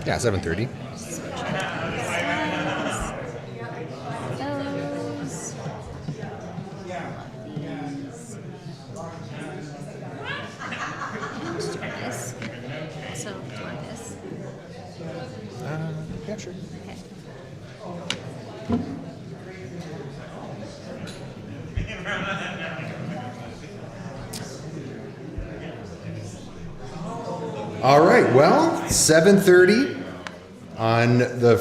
Yeah, 7:30. Yeah, sure. Okay. All right, well, 7:30 on the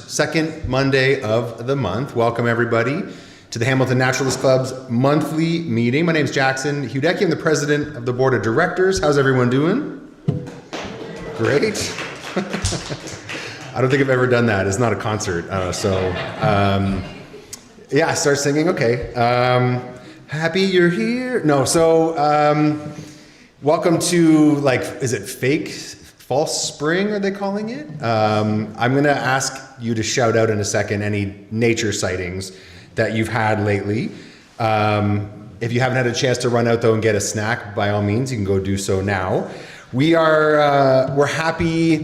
second Monday of the month. Welcome, everybody, to the Hamilton Naturalist Club's monthly meeting. My name is Jackson Hudecki. I'm the president of the board of directors. How's everyone doing? Great. I don't think I've ever done that. It's not a concert. Yeah, start singing. Okay. Happy you're here. No, welcome to, is it false spring, are they calling it? I'm going to ask you to shout out in a second any nature sightings that you've had lately. If you haven't had a chance to run out, though, and get a snack, by all means, you can go do so now. We're happy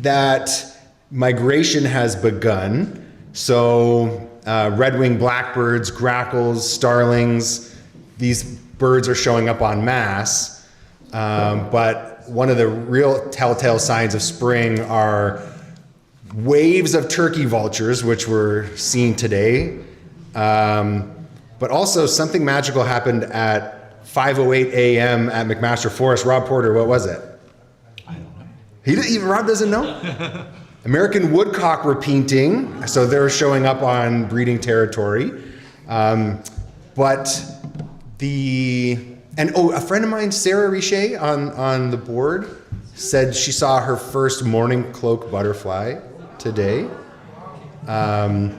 that migration has begun. So red-winged blackbirds, grackles, starlings, these birds are showing up en masse. But one of the real telltale signs of spring are waves of turkey vultures, which we're seeing today. But also something magical happened at 5:08 a.m. at McMaster Forest. Rob Porter, what was it? I don't know. Even Rob doesn't know? American woodcock were painting, so they're showing up on breeding territory. A friend of mine, Sarah Richer, on the board, said she saw her first morning cloak butterfly today. But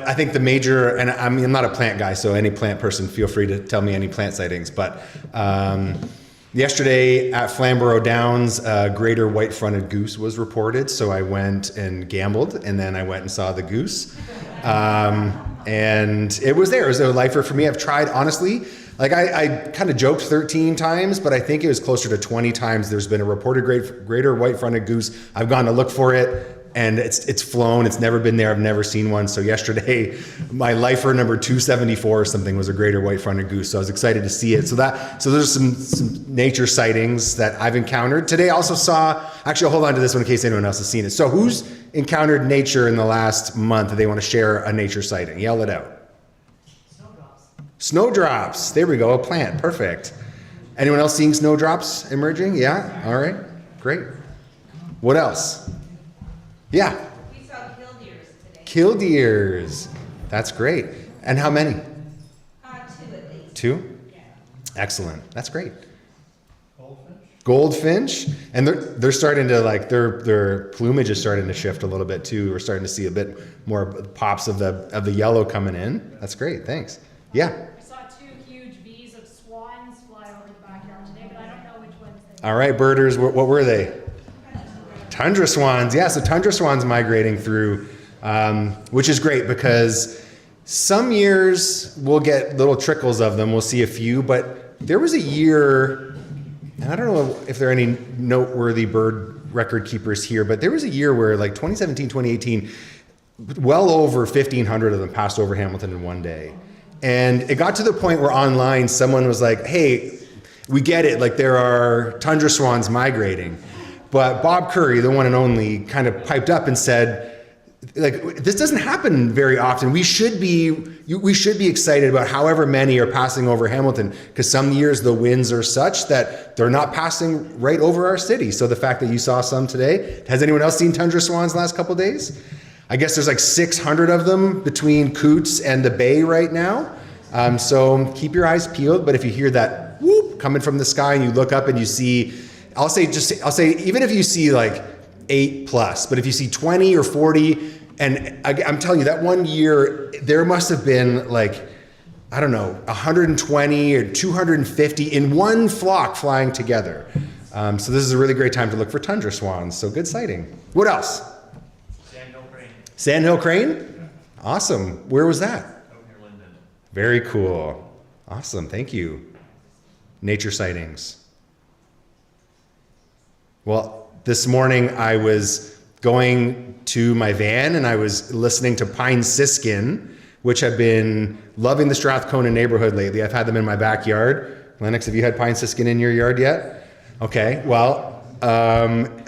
I think the major, and I'm not a plant guy, so any plant person, feel free to tell me any plant sightings. But yesterday at Flamborough Downs, a greater white-fronted goose was reported. So I went and gambled, and then I went and saw the goose. And it was there. It was a lifer for me. I've tried, honestly, I kind of joked 13 times, but I think it was closer to 20 times there's been a reported greater white-fronted goose. I've gone to look for it, and it's flown. It's never been there. I've never seen one. So yesterday, my lifer number 274 or something was a greater white-fronted goose. So I was excited to see it. So there's some nature sightings that I've encountered. Today I also saw, actually I'll hold on to this one in case anyone else has seen it. So who's encountered nature in the last month that they want to share a nature sighting? Yell it out. Snowdrops. There we go. A plant. Perfect. Anyone else seeing snowdrops emerging? Yeah? All right. Great. What else? Yeah. We saw killdeers today. Killdeers. That's great. And how many? 2 at least. 2? Yeah. Excellent. That's great. Goldfinch. Goldfinch. And they're starting to their plumage is starting to shift a little bit too. We're starting to see a bit more pops of the yellow coming in. That's great. Thanks. Yeah. I saw 2 huge V's of swans fly over the backyard today, but I don't know which ones they All right, birders, what were they? Tundra swans. Yeah, so tundra swans migrating through, which is great because some years we'll get little trickles of them. We'll see a few, but there was a year, and I don't know if there are any noteworthy bird record keepers here, but there was a year where 2017, 2018, well over 1,500 of them passed over Hamilton in one day. And it got to the point where online someone was like, hey, we get it, there are tundra swans migrating. But Bob Curry, the one and only, kind of piped up and said, this doesn't happen very often. We should be excited about however many are passing over Hamilton, because some years the winds are such that they're not passing right over our city. So the fact that you saw some today, has anyone else seen tundra swans the last couple of days? I guess there's 600 of them between Coots and the Bay right now. So keep your eyes peeled. But if you hear that whoop coming from the sky and you look up and you see, I'll say even if you see 8+, but if you see 20 or 40, and I'm telling you that one year there must have been 120 or 250 in one flock flying together. So this is a really great time to look for tundra swans. So good sighting. What else? Sandhill crane? Awesome. Where was that? Out near Linden. Very cool. Awesome. Thank you. Nature sightings. Well, this morning I was going to my van and I was listening to Pine Siskin, which have been loving the Strathcona neighborhood lately. I've had them in my backyard. Lennox, have you had Pine Siskin in your yard yet? Okay, well,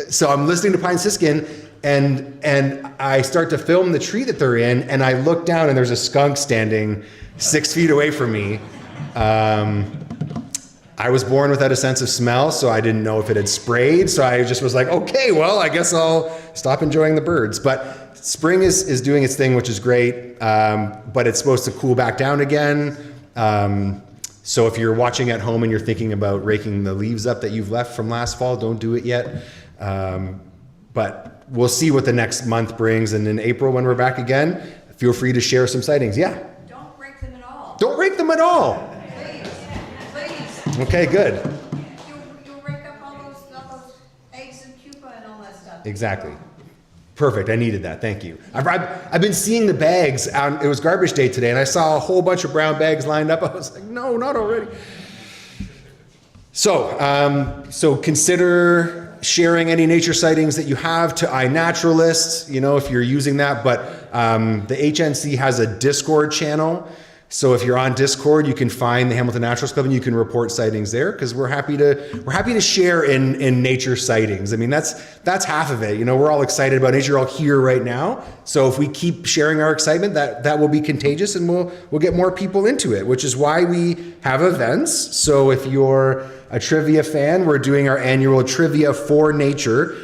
so I'm listening to Pine Siskin and I start to film the tree that they're in, and I look down and there's a skunk standing 6 feet away from me. I was born without a sense of smell, so I didn't know if it had sprayed. So I just was like, okay, well, I guess I'll stop enjoying the birds. But spring is doing its thing, which is great. But it's supposed to cool back down again. So if you're watching at home and you're thinking about raking the leaves up that you've left from last fall, don't do it yet. But we'll see what the next month brings. And in April, when we're back again, feel free to share some sightings. Yeah? Don't break them at all. Don't rake them at all. Please. Okay, good. You'll rake up all those eggs and pupa and all that stuff. Exactly. Perfect. I needed that. Thank you. I've been seeing the bags. It was garbage day today, and I saw a whole bunch of brown bags lined up. I was like, no, not already. So consider sharing any nature sightings that you have to iNaturalist, if you're using that. But the HNC has a Discord channel. So if you're on Discord, you can find the Hamilton Naturalist Club and you can report sightings there, because we're happy to share in nature sightings. I mean, that's half of it. We're all excited about nature, all here right now. So if we keep sharing our excitement, that will be contagious, and we'll get more people into it, which is why we have events. So if you're a trivia fan, we're doing our annual Trivia for Nature.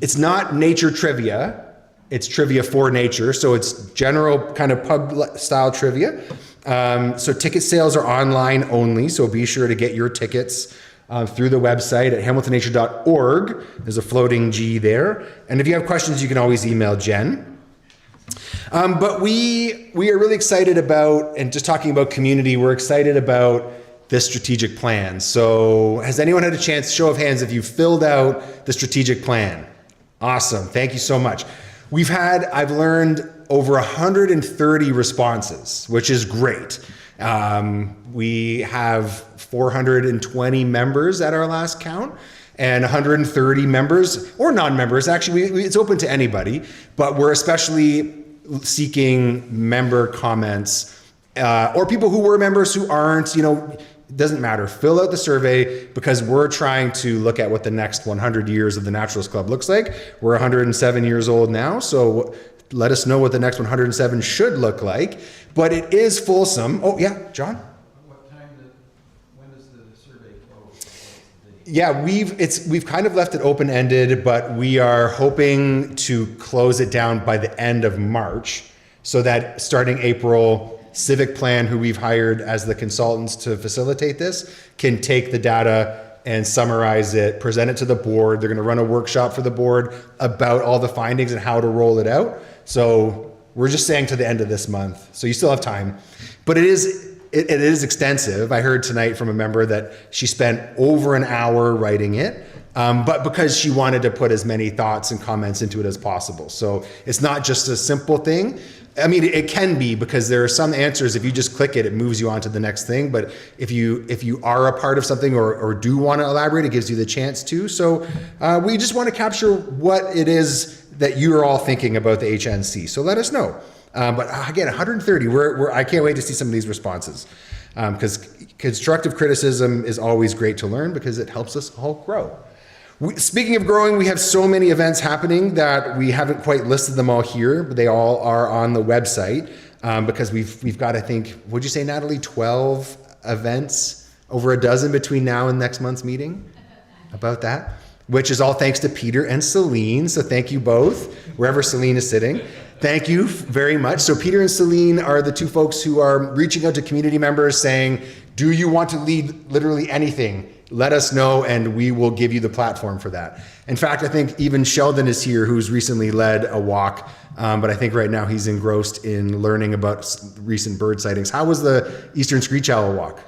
It's not nature trivia, it's trivia for nature. So it's general kind of pub style trivia. So ticket sales are online only, so be sure to get your tickets through the website at hamiltonnature.org. There's a floating G there. And if you have questions, you can always email Jen. But we are really excited about, and just talking about community, we're excited about this strategic plan. So has anyone had a chance, show of hands, if you filled out the strategic plan? Awesome. Thank you so much. I've learned over 130 responses, which is great. We have 420 members at our last count, and 130 members or non-members. Actually, it's open to anybody, but we're especially seeking member comments or people who were members who aren't, it doesn't matter. Fill out the survey, because we're trying to look at what the next 100 years of the Naturalist Club looks like. We're 107 years old now, so let us know what the next 107 should look like. But it is fulsome. Oh, yeah, John? When does the survey close? Yeah, we've kind of left it open-ended, but we are hoping to close it down by the end of March, so that starting April, Civic Plan, who we've hired as the consultants to facilitate this, can take the data and summarize it, present it to the board. They're going to run a workshop for the board about all the findings and how to roll it out. So we're just saying to the end of this month. So you still have time. But it is extensive. I heard tonight from a member that she spent over an hour writing it, but because she wanted to put as many thoughts and comments into it as possible. So it's not just a simple thing. I mean, it can be, because there are some answers, if you just click it, it moves you on to the next thing. But if you are a part of something or do want to elaborate, it gives you the chance to. So we just want to capture what it is that you're all thinking about the HNC. So let us know. But again, 130, I can't wait to see some of these responses. Because constructive criticism is always great to learn, because it helps us all grow. Speaking of growing, we have so many events happening that we haven't quite listed them all here, but they all are on the website, because we've got, I think, would you say, Natalie, 12 events, over a dozen between now and next month's meeting? About that, which is all thanks to Peter and Celine. So thank you both, wherever Celine is sitting. Thank you very much. So Peter and Celine are the two folks who are reaching out to community members saying, do you want to lead literally anything? Let us know, and we will give you the platform for that. In fact, I think even Sheldon is here, who's recently led a walk, but I think right now he's engrossed in learning about recent bird sightings. How was the Eastern Screech Owl walk? It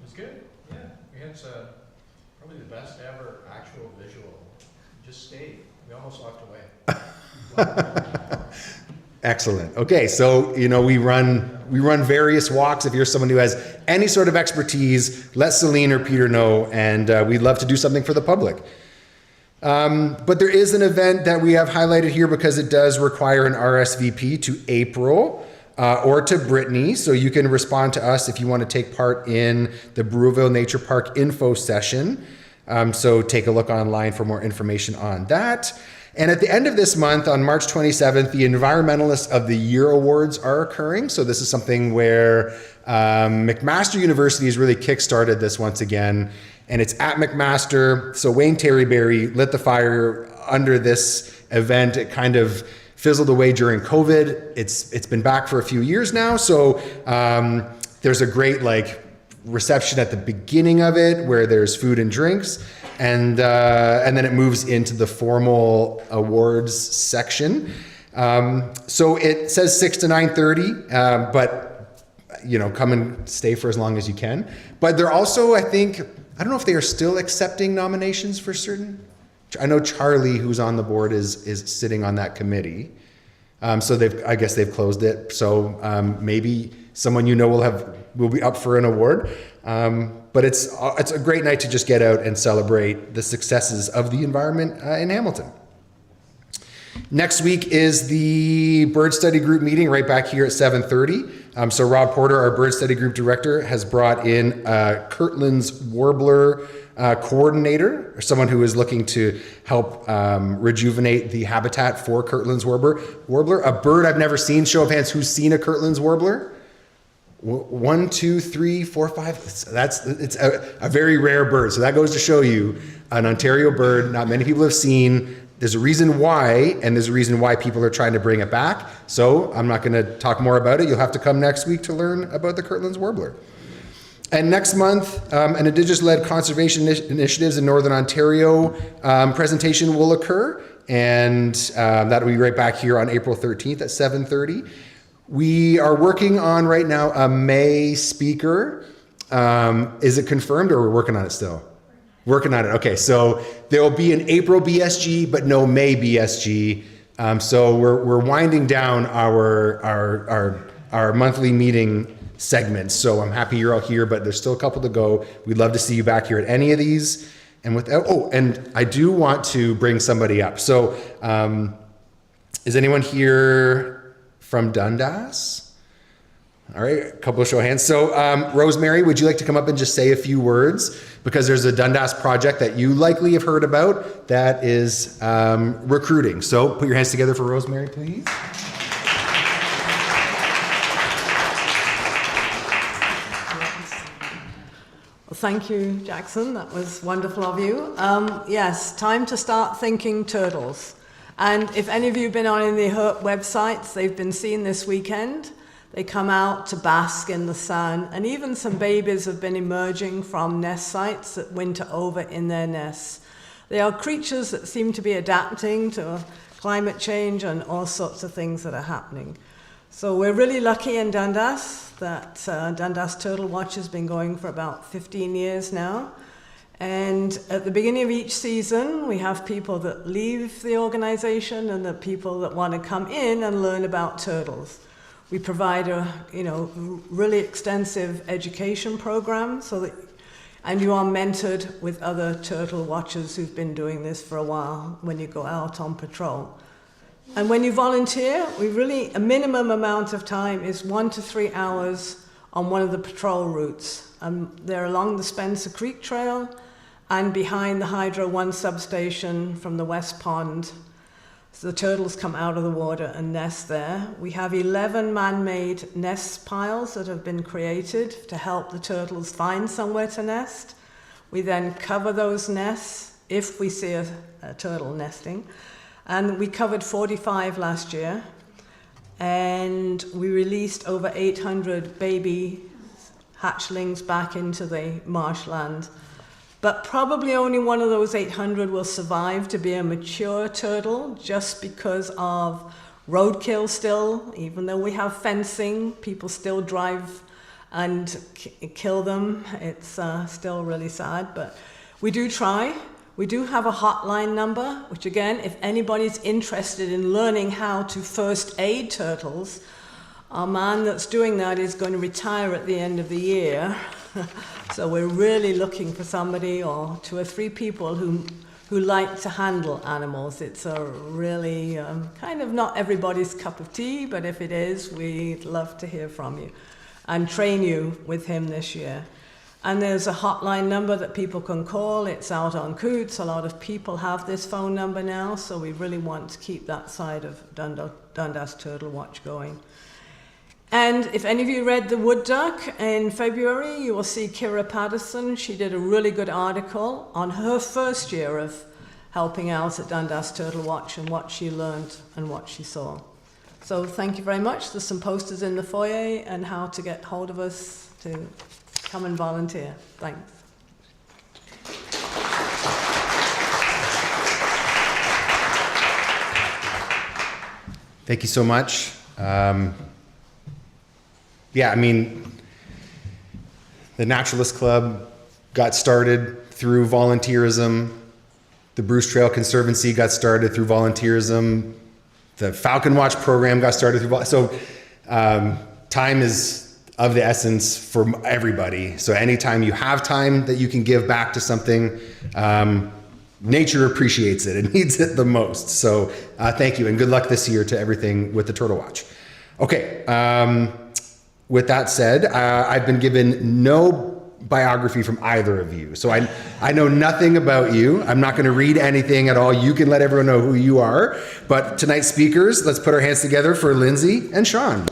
was good, yeah. We had probably the best ever actual visual. Just stayed. We almost walked away. Excellent. Okay, so we run various walks. If you're someone who has any sort of expertise, let Celine or Peter know, and we'd love to do something for the public. But there is an event that we have highlighted here because it does require an RSVP to April or to Brittany. So you can respond to us if you want to take part in the Brewville Nature Park info session. So take a look online for more information on that. And at the end of this month, on March 27th, the Environmentalist of the Year Awards are occurring. So this is something where McMaster University has really kickstarted this once again. And it's at McMaster. So Wayne Terryberry lit the fire under this event. It kind of fizzled away during COVID. It's been back for a few years now. So there's a great reception at the beginning of it where there's food and drinks. And then it moves into the formal awards section. So it says 6 to 9:30, but come and stay for as long as you can. But they're also, I don't know if they are still accepting nominations for certain. I know Charlie, who's on the board, is sitting on that committee. So I guess they've closed it. So maybe someone will be up for an award. But it's a great night to just get out and celebrate the successes of the environment in Hamilton. Next week is the bird study group meeting right back here at 7:30. So Rob Porter, our bird study group director, has brought in Kirtland's warbler coordinator, or someone who is looking to help rejuvenate the habitat for Kirtland's warbler. A bird I've never seen. Show of hands, who's seen a Kirtland's warbler? 1, 2, 3, 4, 5. It's a very rare bird. So that goes to show you an Ontario bird not many people have seen. There's a reason why, and there's a reason why people are trying to bring it back. So I'm not going to talk more about it. You'll have to come next week to learn about the Kirtland's warbler. And next month, an Indigenous-led conservation initiatives in Northern Ontario presentation will occur. And that'll be right back here on April 13th at 7:30. We are working on right now a May speaker. Is it confirmed or we're working on it still? Working on it. Okay, so there will be an April BSG, but no May BSG. So we're winding down our monthly meeting segments. So I'm happy you're all here, but there's still a couple to go. We'd love to see you back here at any of these. And and I do want to bring somebody up. So is anyone here from Dundas? All right, a couple of show of hands. So Rosemary, would you like to come up and just say a few words? Because there's a Dundas project that you likely have heard about that is recruiting. So put your hands together for Rosemary, please. Well, thank you, Jackson. That was wonderful of you. Yes, time to start thinking turtles. And if any of you have been on any of the HERP websites, they've been seen this weekend. They come out to bask in the sun, and even some babies have been emerging from nest sites that winter over in their nests. They are creatures that seem to be adapting to climate change and all sorts of things that are happening. So we're really lucky in Dundas that Dundas Turtle Watch has been going for about 15 years now. And at the beginning of each season, we have people that leave the organization and the people that want to come in and learn about turtles. We provide a really extensive education program and you are mentored with other turtle watchers who've been doing this for a while when you go out on patrol. And when you volunteer, a minimum amount of time is 1 to 3 hours on one of the patrol routes. They're along the Spencer Creek Trail and behind the Hydro 1 substation from the West Pond. So the turtles come out of the water and nest there. We have 11 man-made nest piles that have been created to help the turtles find somewhere to nest. We then cover those nests if we see a turtle nesting. And we covered 45 last year. And we released over 800 baby hatchlings back into the marshland. But probably only one of those 800 will survive to be a mature turtle just because of roadkill still. Even though we have fencing, people still drive and kill them. It's still really sad, but we do try. We do have a hotline number, which again, if anybody's interested in learning how to first aid turtles, our man that's doing that is going to retire at the end of the year. So we're really looking for somebody or 2 or 3 people who who like to handle animals. It's a really kind of not everybody's cup of tea, but if it is, we'd love to hear from you and train you with him this year. And there's a hotline number that people can call. It's out on Coots. A lot of people have this phone number now, so we really want to keep that side of Dundas Turtle Watch going. And if any of you read The Wood Duck in February, you will see Kira Patterson. She did a really good article on her first year of helping out at Dundas Turtle Watch and what she learned and what she saw. So thank you very much. There's some posters in the foyer and how to get hold of us to come and volunteer. Thanks. Thank you so much. Yeah, I mean, the Naturalist Club got started through volunteerism. The Bruce Trail Conservancy got started through volunteerism. The Falcon Watch program got started through time is of the essence for everybody. So anytime you have time that you can give back to something, nature appreciates it. It needs it the most. So thank you and good luck this year to everything with the Turtle Watch. Okay. With that said, I've been given no biography from either of you. So I know nothing about you. I'm not going to read anything at all. You can let everyone know who you are. But tonight's speakers, let's put our hands together for Lindsay and Sean.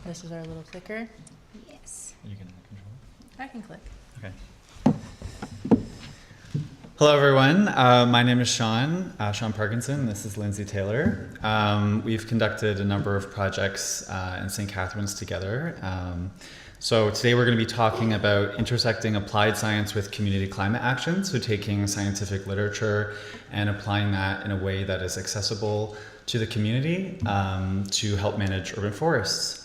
This is our little clicker. Yes. You can control it. I can click. Okay. Hello, everyone. My name is Sean Parkinson. This is Lindsay Taylor. We've conducted a number of projects in St. Catharines together. So today we're going to be talking about intersecting applied science with community climate action. So taking scientific literature and applying that in a way that is accessible to the community to help manage urban forests.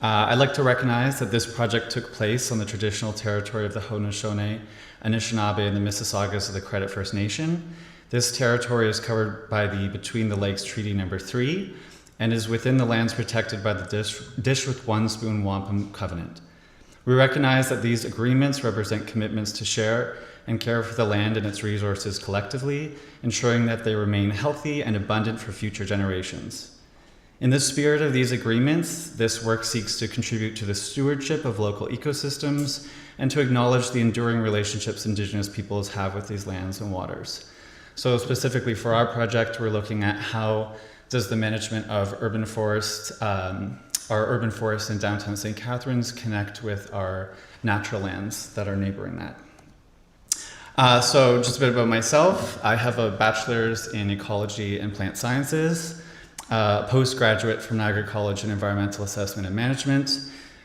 I'd like to recognize that this project took place on the traditional territory of the Haudenosaunee, Anishinaabe, and the Mississaugas of the Credit First Nation. This territory is covered by the Between the Lakes Treaty No. 3 and is within the lands protected by the Dish with One Spoon Wampum Covenant. We recognize that these agreements represent commitments to share and care for the land and its resources collectively, ensuring that they remain healthy and abundant for future generations. In the spirit of these agreements, this work seeks to contribute to the stewardship of local ecosystems and to acknowledge the enduring relationships Indigenous peoples have with these lands and waters. So specifically for our project, we're looking at how does the management of urban forests, our urban forests in downtown St. Catharines connect with our natural lands that are neighboring that. So just a bit about myself. I have a bachelor's in ecology and plant sciences, postgraduate from Niagara College in environmental assessment and management,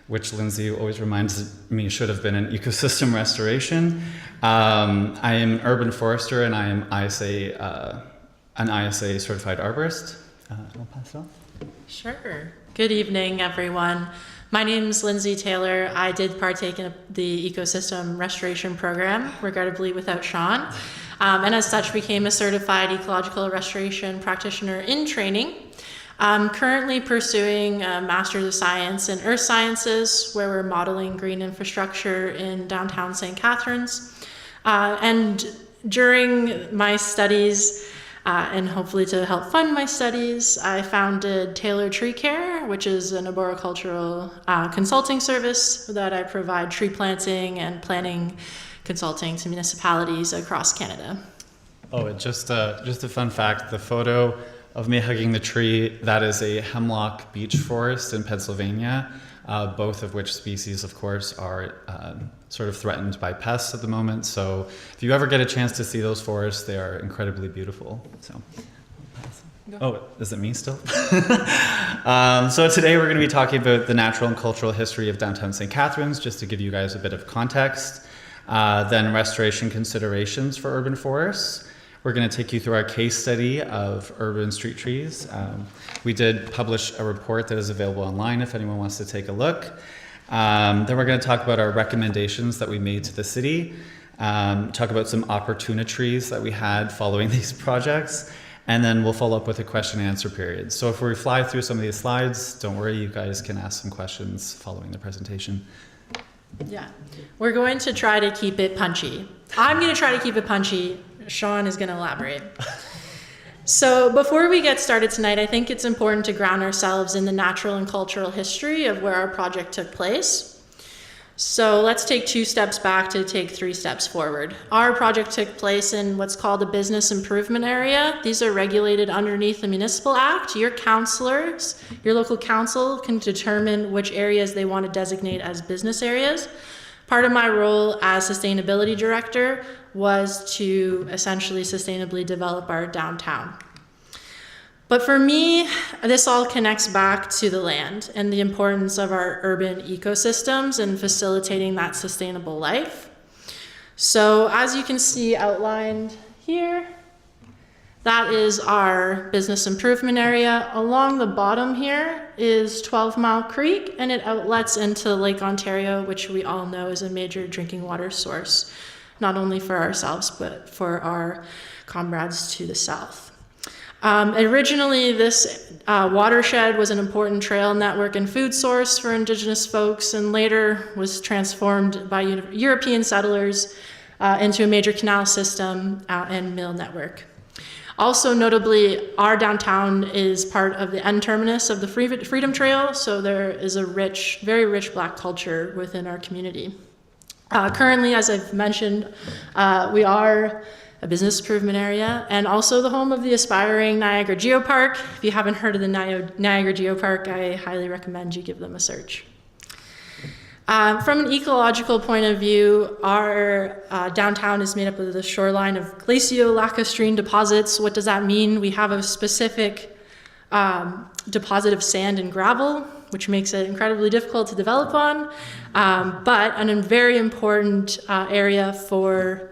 which Lindsay always reminds me should have been in ecosystem restoration. I am an urban forester and I am an ISA certified arborist. I'll pass it on. Sure. Good evening, everyone. My name is Lindsay Taylor. I did partake in the ecosystem restoration program, regrettably without Sean, and as such became a certified ecological restoration practitioner in training. I'm currently pursuing a Master's of Science in Earth Sciences, where we're modeling green infrastructure in downtown St. Catharines. And during my studies, and hopefully to help fund my studies, I founded Taylor Tree Care, which is an arboricultural consulting service that I provide tree planting and planning consulting to municipalities across Canada. Oh, just a fun fact, the photo of me hugging the tree, that is a hemlock beech forest in Pennsylvania, both of which species, of course, are sort of threatened by pests at the moment. So if you ever get a chance to see those forests, they are incredibly beautiful. So, oh, is it me still? So today we're going to be talking about the natural and cultural history of downtown St. Catharines, just to give you guys a bit of context. Then restoration considerations for urban forests. We're going to take you through our case study of urban street trees. We did publish a report that is available online if anyone wants to take a look. Then we're going to talk about our recommendations that we made to the city, talk about some opportunities that we had following these projects, And then we'll follow up with a question and answer period. So if we fly through some of these slides, don't worry, you guys can ask some questions following the presentation. Yeah, we're going to try to keep it punchy. I'm going to try to keep it punchy. Sean is going to elaborate. So before we get started tonight, I think it's important to ground ourselves in the natural and cultural history of where our project took place. So let's take 2 steps back to take 3 steps forward. Our project took place in what's called a business improvement area. These are regulated underneath the Municipal Act. Your councillors, your local council can determine which areas they want to designate as business areas. Part of my role as sustainability director was to essentially sustainably develop our downtown. But for me, this all connects back to the land and the importance of our urban ecosystems and facilitating that sustainable life. So as you can see outlined here, that is our business improvement area. Along the bottom here is 12 Mile Creek, and it outlets into Lake Ontario, which we all know is a major drinking water source, not only for ourselves, but for our comrades to the south. Originally, this watershed was an important trail network and food source for Indigenous folks, and later was transformed by European settlers into a major canal system and mill network. Also notably, our downtown is part of the end terminus of the Freedom Trail, so there is a rich, very rich Black culture within our community. Currently, as I've mentioned, we are a business improvement area, and also the home of the aspiring Niagara Geopark. If you haven't heard of the Niagara Geopark, I highly recommend you give them a search. From an ecological point of view, our downtown is made up of the shoreline of glaciolacustrine deposits. What does that mean? We have a specific deposit of sand and gravel, which makes it incredibly difficult to develop on, but a very important area for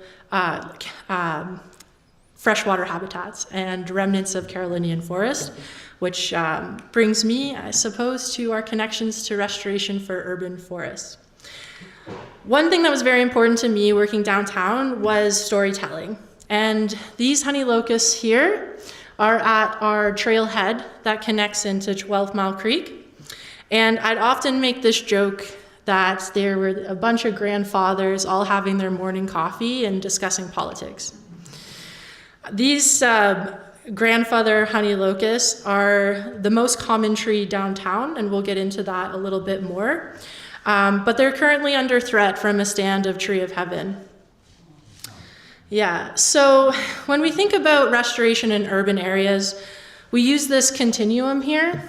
freshwater habitats and remnants of Carolinian forest, which brings me, I suppose, to our connections to restoration for urban forests. One thing that was very important to me working downtown was storytelling. And these honey locusts here are at our trailhead that connects into 12 Mile Creek. And I'd often make this joke that there were a bunch of grandfathers all having their morning coffee and discussing politics. These grandfather honey locusts are the most common tree downtown, and we'll get into that a little bit more. But they're currently under threat from a stand of Tree of Heaven. Yeah, so when we think about restoration in urban areas, we use this continuum here.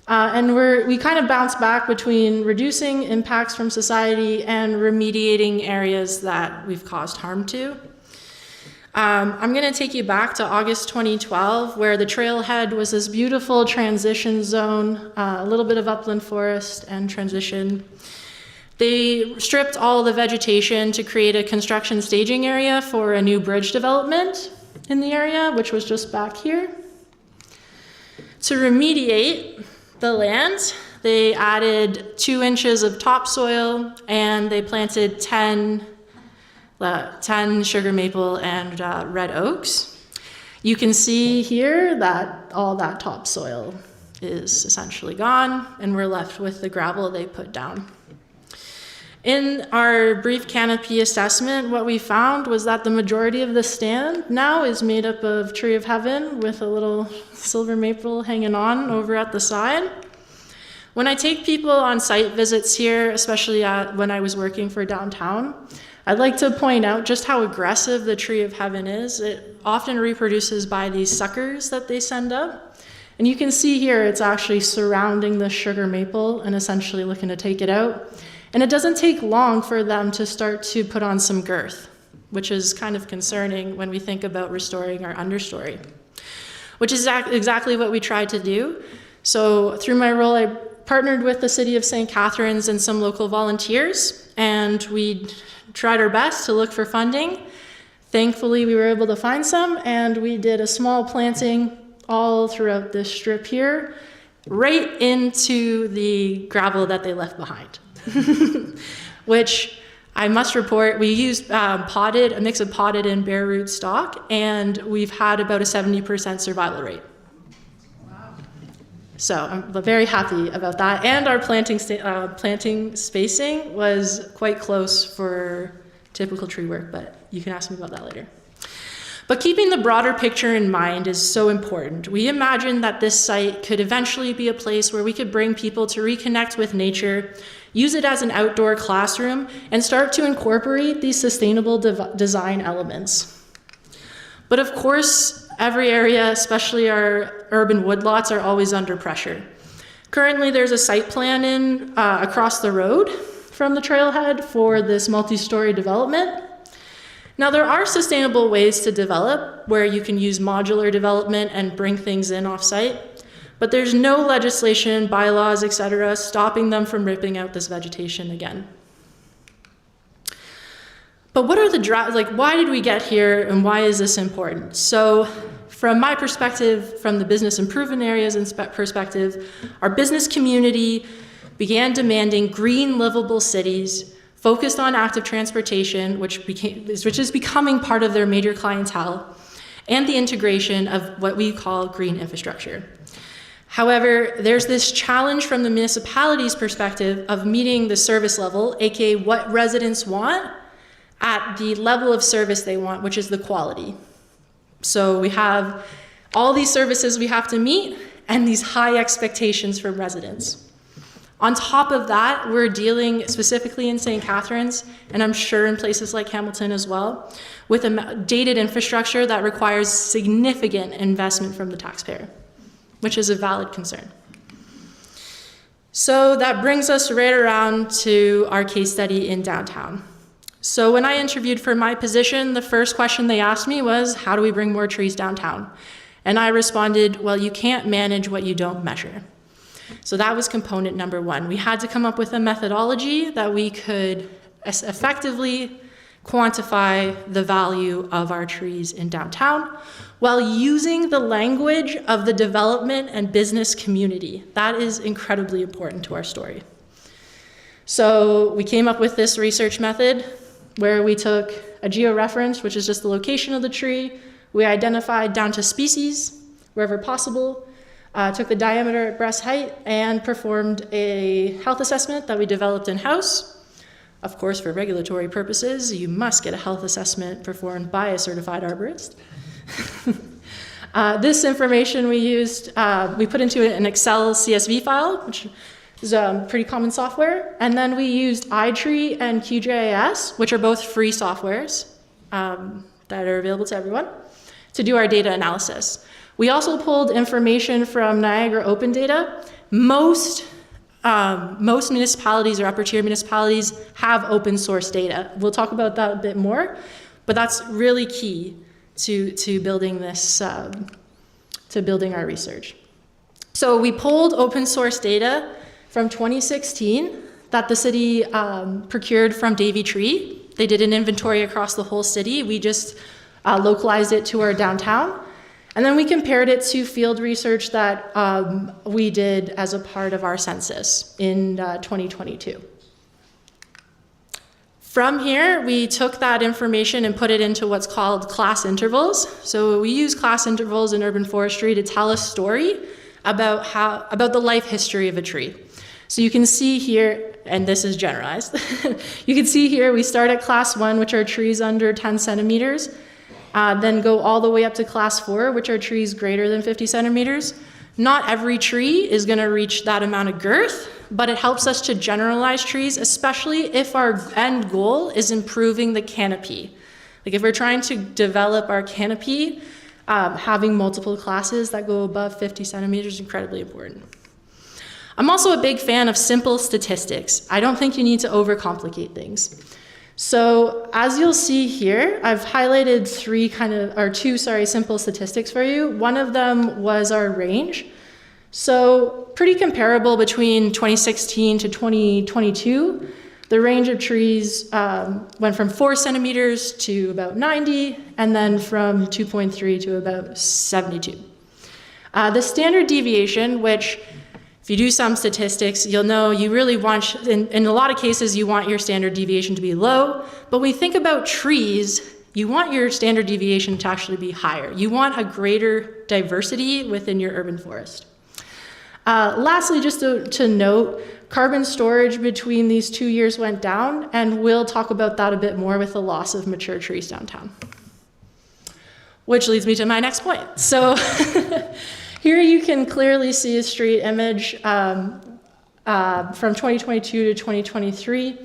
And we kind of bounce back between reducing impacts from society and remediating areas that we've caused harm to. I'm going to take you back to August 2012, where the trailhead was this beautiful transition zone, a little bit of upland forest and transition. They stripped all the vegetation to create a construction staging area for a new bridge development in the area, which was just back here. To remediate the land, they added 2 inches of topsoil, and they planted 10 sugar maple and red oaks. You can see here that all that topsoil is essentially gone, and we're left with the gravel they put down. In our brief canopy assessment, what we found was that the majority of the stand now is made up of Tree of Heaven with a little silver maple hanging on over at the side. When I take people on site visits here, especially when I was working for downtown, I'd like to point out just how aggressive the Tree of Heaven is. It often reproduces by these suckers that they send up. And you can see here it's actually surrounding the sugar maple and essentially looking to take it out. And it doesn't take long for them to start to put on some girth, which is kind of concerning when we think about restoring our understory, which is exactly what we tried to do. So through my role, I partnered with the City of St. Catharines and some local volunteers, and we tried our best to look for funding. Thankfully, we were able to find some, and we did a small planting all throughout this strip here, right into the gravel that they left behind. Which I must report we used a mix of potted and bare root stock, and we've had about a 70% survival rate. So I'm very happy about that. And our planting spacing was quite close for typical tree work, but you can ask me about that later. But keeping the broader picture in mind is so important. We imagined that this site could eventually be a place where we could bring people to reconnect with nature, use it as an outdoor classroom, and start to incorporate these sustainable design elements. But of course, every area, especially our urban woodlots, are always under pressure. Currently, there's a site plan across the road from the trailhead for this multi-story development. Now, there are sustainable ways to develop where you can use modular development and bring things in off-site, but there's no legislation, bylaws, etc., stopping them from ripping out this vegetation again. But what are why did we get here and why is this important? So, from my perspective, from the business improvement areas perspective, our business community began demanding green, livable cities focused on active transportation, which is becoming part of their major clientele, and the integration of what we call green infrastructure. However, there's this challenge from the municipality's perspective of meeting the service level, aka what residents want, at the level of service they want, which is the quality. So we have all these services we have to meet and these high expectations from residents. On top of that, we're dealing specifically in St. Catharines, and I'm sure in places like Hamilton as well, with a dated infrastructure that requires significant investment from the taxpayer, which is a valid concern. So that brings us right around to our case study in downtown. So when I interviewed for my position, the first question they asked me was, how do we bring more trees downtown? And I responded, well, you can't manage what you don't measure. So that was component number one. We had to come up with a methodology that we could effectively quantify the value of our trees in downtown while using the language of the development and business community. That is incredibly important to our story. So we came up with this research method where we took a georeference, which is just the location of the tree. We identified down to species, wherever possible, took the diameter at breast height, and performed a health assessment that we developed in-house. Of course, for regulatory purposes, you must get a health assessment performed by a certified arborist. This information we used, we put into an Excel CSV file, which is pretty common software, and then we used iTree and QGIS, which are both free softwares that are available to everyone, to do our data analysis. We also pulled information from Niagara Open Data. Most municipalities or upper tier municipalities have open source data. We'll talk about that a bit more, but that's really key to building this, to building our research. So we pulled open source data from 2016 that the city procured from Davey Tree. They did an inventory across the whole city. We just localized it to our downtown. And then we compared it to field research that we did as a part of our census in 2022. From here, we took that information and put it into what's called class intervals. So we use class intervals in urban forestry to tell a story about the life history of a tree. So you can see here, and this is generalized, you can see here we start at class 1, which are trees under 10 centimeters, then go all the way up to class 4, which are trees greater than 50 centimeters. Not every tree is going to reach that amount of girth, but it helps us to generalize trees, especially if our end goal is improving the canopy. Like if we're trying to develop our canopy, having multiple classes that go above 50 centimeters is incredibly important. I'm also a big fan of simple statistics. I don't think you need to overcomplicate things. So as you'll see here, I've highlighted two simple statistics for you. One of them was our range. So pretty comparable between 2016 to 2022. The range of trees went from 4 centimeters to about 90, and then from 2.3 to about 72. The standard deviation, which If you do some statistics, you'll know you really want, in a lot of cases, you want your standard deviation to be low, but when we think about trees, you want your standard deviation to actually be higher. You want a greater diversity within your urban forest. Lastly, just to note, carbon storage between these 2 years went down, and we'll talk about that a bit more with the loss of mature trees downtown. Which leads me to my next point. So here you can clearly see a street image from 2022 to 2023.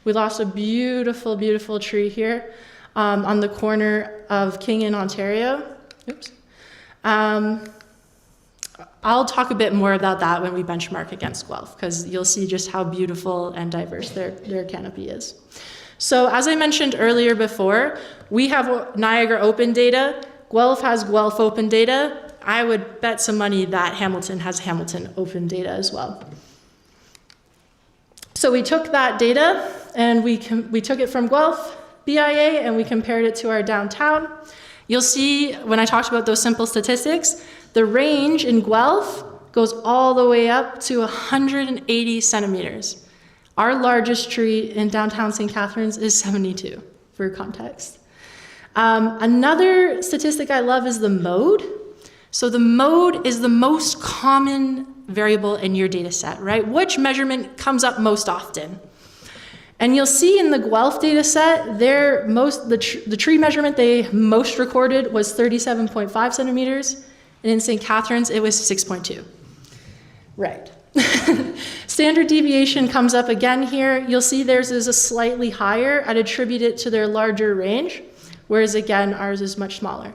We lost a beautiful, beautiful tree here on the corner of King in Ontario. Oops. I'll talk a bit more about that when we benchmark against Guelph, because you'll see just how beautiful and diverse their canopy is. So as I mentioned earlier before, we have Niagara Open data. Guelph has Guelph Open data. I would bet some money that Hamilton has Hamilton Open data as well. So we took that data and we took it from Guelph BIA and we compared it to our downtown. You'll see when I talked about those simple statistics, the range in Guelph goes all the way up to 180 centimeters. Our largest tree in downtown St. Catharines is 72, for context. Another statistic I love is the mode. So the mode is the most common variable in your data set, right? Which measurement comes up most often? And you'll see in the Guelph data set, the tree measurement they most recorded was 37.5 centimeters, and in St. Catharines, it was 6.2. Right. Standard deviation comes up again here. You'll see theirs is a slightly higher. I'd attribute it to their larger range, whereas again, ours is much smaller.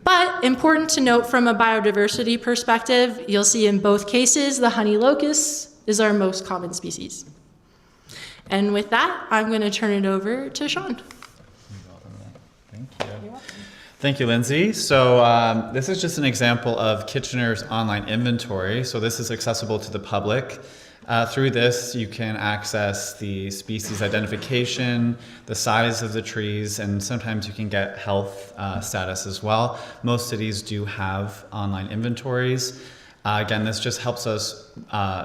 But important to note from a biodiversity perspective, you'll see in both cases, the honey locust is our most common species. And with that, I'm going to turn it over to Sean. Thank you. Thank you, Lindsay. So this is just an example of Kitchener's online inventory. So this is accessible to the public. Through this, you can access the species identification, the size of the trees, and sometimes you can get health status as well. Most cities do have online inventories. Again, this just helps us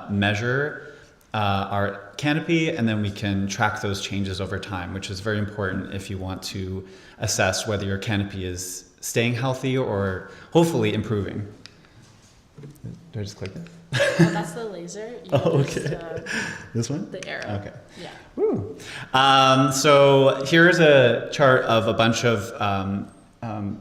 measure our canopy, and then we can track those changes over time, which is very important if you want to assess whether your canopy is staying healthy or hopefully improving. Do I just click it? Oh, that's the laser. Okay. This one? The arrow. Okay. Yeah. Woo. So here's a chart of a bunch of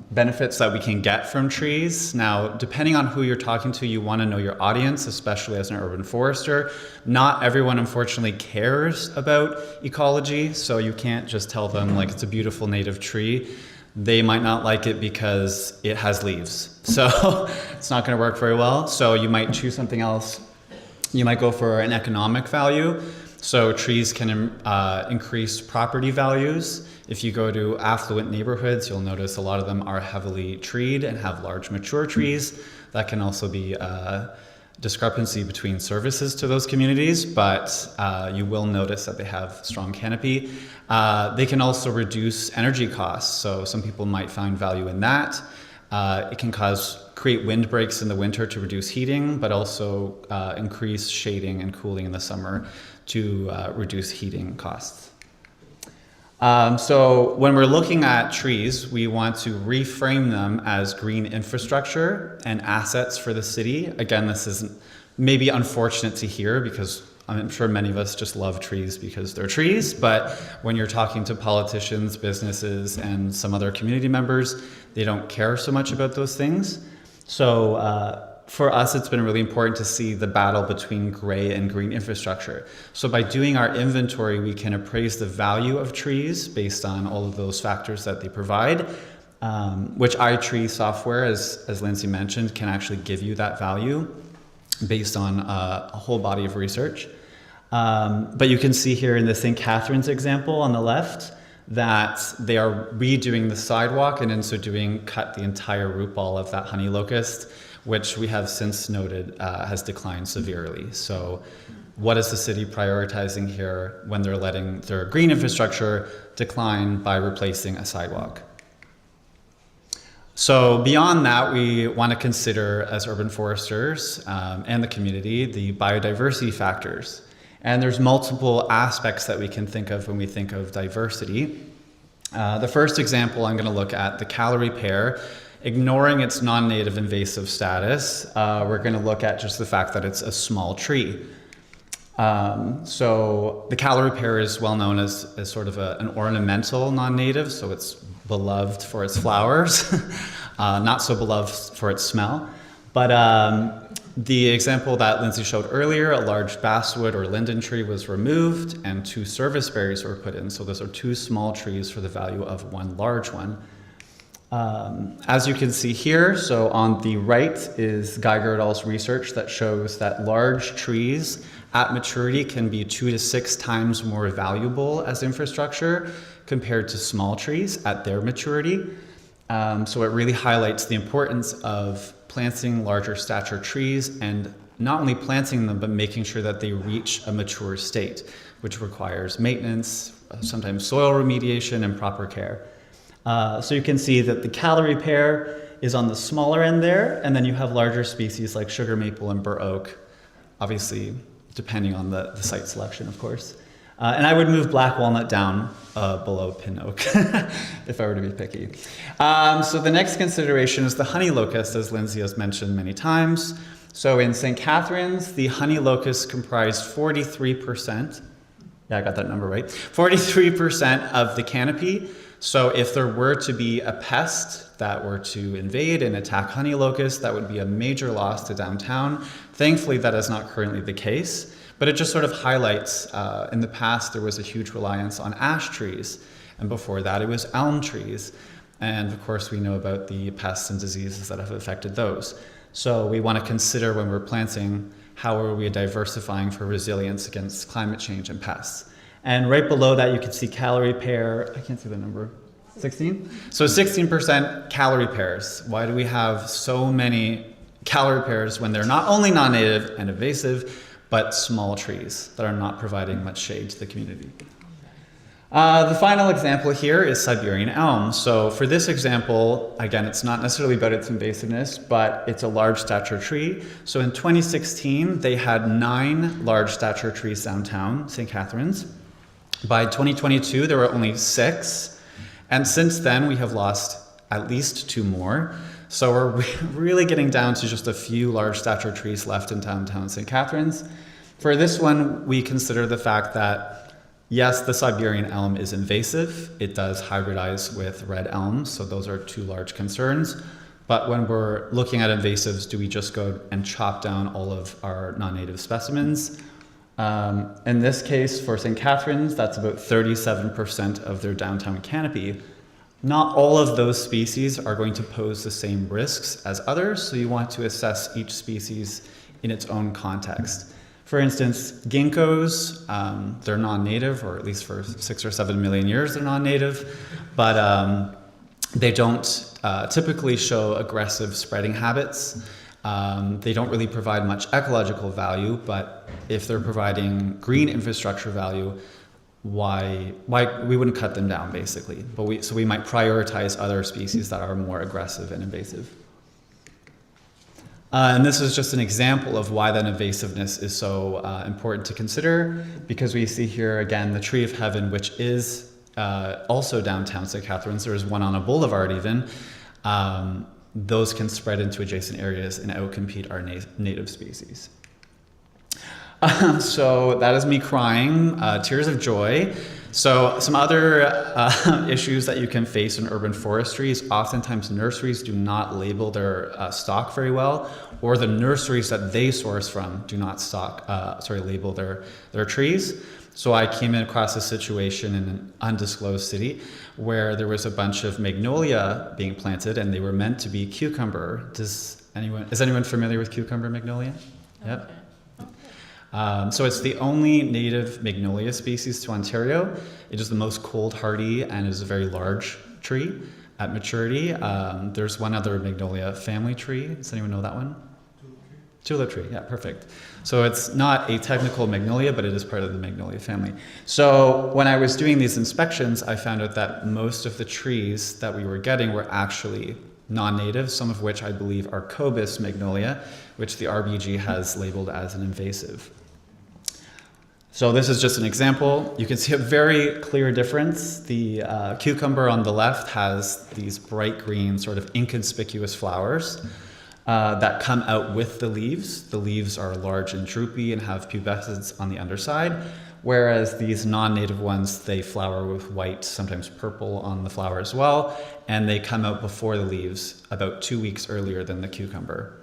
benefits that we can get from trees. Now, depending on who you're talking to, you want to know your audience, especially as an urban forester. Not everyone, unfortunately, cares about ecology, so you can't just tell them like it's a beautiful native tree. They might not like it because it has leaves, so it's not going to work very well. So you might choose something else. You might go for an economic value. So trees can increase property values. If you go to affluent neighborhoods, you'll notice a lot of them are heavily treed and have large mature trees. That can also be a discrepancy between services to those communities, but you will notice that they have strong canopy. They can also reduce energy costs. So some people might find value in that. It can create windbreaks in the winter to reduce heating, but also increase shading and cooling in the summer to reduce heating costs. So when we're looking at trees, we want to reframe them as green infrastructure and assets for the city. Again, this is maybe unfortunate to hear because I'm sure many of us just love trees because they're trees, but when you're talking to politicians, businesses, and some other community members, they don't care so much about those things. So for us, it's been really important to see the battle between gray and green infrastructure. So by doing our inventory, we can appraise the value of trees based on all of those factors that they provide, which iTree software, as Lindsay mentioned, can actually give you that value based on a whole body of research. But you can see here in the St. Catharines example on the left that they are redoing the sidewalk and in so doing cut the entire root ball of that honey locust, which we have since noted has declined severely. So what is the city prioritizing here when they're letting their green infrastructure decline by replacing a sidewalk? So beyond that, we want to consider, as urban foresters and the community, the biodiversity factors. And there's multiple aspects that we can think of when we think of diversity. The first example I'm going to look at, the calorie pair. Ignoring its non-native invasive status, we're going to look at just the fact that it's a small tree. So the calorie pear is well known as sort of an ornamental non-native, so it's beloved for its flowers, not so beloved for its smell. But the example that Lindsay showed earlier, a large basswood or linden tree was removed and 2 service berries were put in. So those are 2 small trees for the value of 1 large one. As you can see here, so on the right is Geiger et al.'s research that shows that large trees at maturity can be 2 to 6 times more valuable as infrastructure compared to small trees at their maturity. So it really highlights the importance of planting larger stature trees, and not only planting them, but making sure that they reach a mature state, which requires maintenance, sometimes soil remediation, and proper care. So you can see that the calorie pair is on the smaller end there, and then you have larger species like sugar maple and bur oak, obviously depending on the site selection, of course. And I would move black walnut down below pin oak if I were to be picky. So the next consideration is the honey locust, as Lindsay has mentioned many times. So in St. Catharines, the honey locust comprised 43%. Yeah, I got that number right. 43% of the canopy. So if there were to be a pest that were to invade and attack honey locust, that would be a major loss to downtown. Thankfully, that is not currently the case, but it just sort of highlights, in the past, there was a huge reliance on ash trees, and before that, it was elm trees. And of course, we know about the pests and diseases that have affected those. So we want to consider when we're planting, how are we diversifying for resilience against climate change and pests? And right below that, you can see calorie pair. I can't see the number. 16? So 16% calorie pairs. Why do we have so many calorie pairs when they're not only non-native and invasive, but small trees that are not providing much shade to the community? The final example here is Siberian elm. So for this example, again, it's not necessarily about its invasiveness, but it's a large stature tree. So in 2016, they had 9 large stature trees downtown, St. Catharines. By 2022, there were only 6. And since then, we have lost at least 2 more. So we're really getting down to just a few large stature trees left in downtown St. Catharines. For this one, we consider the fact that, yes, the Siberian elm is invasive. It does hybridize with red elm, so those are 2 large concerns. But when we're looking at invasives, do we just go and chop down all of our non-native specimens? In this case, for St. Catharines, that's about 37% of their downtown canopy. Not all of those species are going to pose the same risks as others, so you want to assess each species in its own context. For instance, ginkgos, they're non-native, or at least for 6 or 7 million years they're non-native, but they don't typically show aggressive spreading habits. They don't really provide much ecological value, but if they're providing green infrastructure value, why we wouldn't cut them down, basically. But so we might prioritize other species that are more aggressive and invasive. And this is just an example of why that invasiveness is so important to consider, because we see here again the tree of heaven, which is also downtown St. Catharines. There is one on a boulevard even. Those can spread into adjacent areas and outcompete our native species. So that is me crying, tears of joy. So some other issues that you can face in urban forestry is oftentimes nurseries do not label their stock very well, or the nurseries that they source from do not label their trees. So I came across a situation in an undisclosed city where there was a bunch of magnolia being planted, and they were meant to be cucumber. Is anyone familiar with cucumber magnolia? Yep. Okay. So it's the only native magnolia species to Ontario. It is the most cold hardy and is a very large tree at maturity. There's one other magnolia family tree. Does anyone know that one? Tulip tree, yeah, perfect. So it's not a technical magnolia, but it is part of the magnolia family. So when I was doing these inspections, I found out that most of the trees that we were getting were actually non-native, some of which I believe are Cobus magnolia, which the RBG has labeled as an invasive. So this is just an example. You can see a very clear difference. The cucumber on the left has these bright green, sort of inconspicuous flowers that come out with the leaves. The leaves are large and droopy and have pubescence on the underside, whereas these non-native ones, they flower with white, sometimes purple on the flower as well, and they come out before the leaves, about 2 weeks earlier than the cucumber.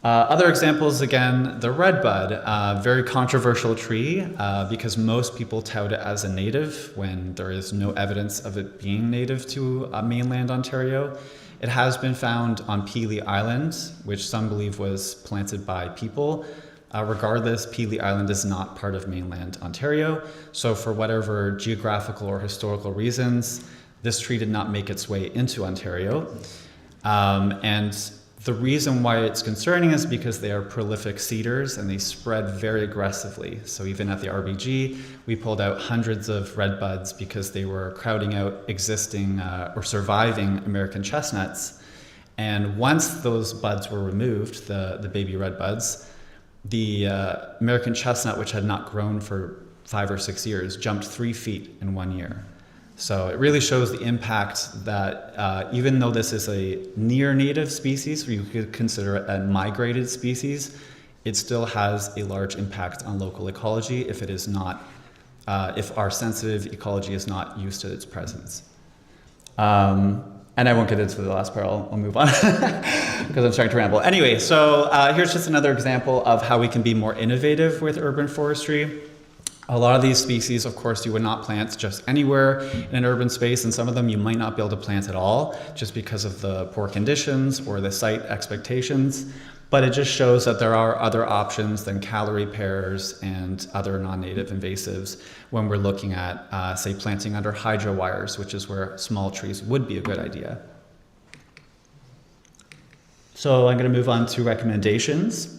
Other examples, again, the redbud, very controversial tree because most people tout it as a native when there is no evidence of it being native to mainland Ontario. It has been found on Pelee Island, which some believe was planted by people. Regardless, Pelee Island is not part of mainland Ontario, so for whatever geographical or historical reasons, this tree did not make its way into Ontario. And the reason why it's concerning is because they are prolific seeders and they spread very aggressively. So even at the RBG, we pulled out hundreds of red buds because they were crowding out existing or surviving American chestnuts. And once those buds were removed, the baby red buds, the American chestnut, which had not grown for 5 or 6 years, jumped 3 feet in 1 year. So it really shows the impact that even though this is a near native species, or you could consider it a migrated species, it still has a large impact on local ecology if it is not, if our sensitive ecology is not used to its presence. And I won't get into the last part, I'll move on because I'm starting to ramble. Anyway, so here's just another example of how we can be more innovative with urban forestry. A lot of these species, of course, you would not plant just anywhere in an urban space, and some of them you might not be able to plant at all just because of the poor conditions or the site expectations. But it just shows that there are other options than calorie pears and other non-native invasives when we're looking at, say, planting under hydro wires, which is where small trees would be a good idea. So I'm going to move on to recommendations.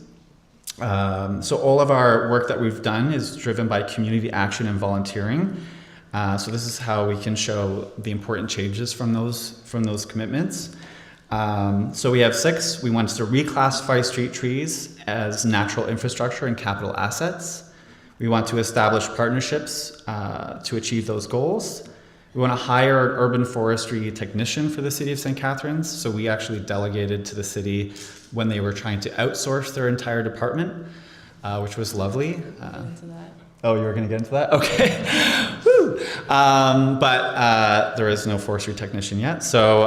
So all of our work that we've done is driven by community action and volunteering. So this is how we can show the important changes from those commitments. So we have 6. We want to reclassify street trees as natural infrastructure and capital assets. We want to establish partnerships to achieve those goals. We want to hire an urban forestry technician for the city of St. Catharines. So we actually delegated to the city when they were trying to outsource their entire department, which was lovely. Oh, you were going to get into that? Okay. Woo! But there is no forestry technician yet. So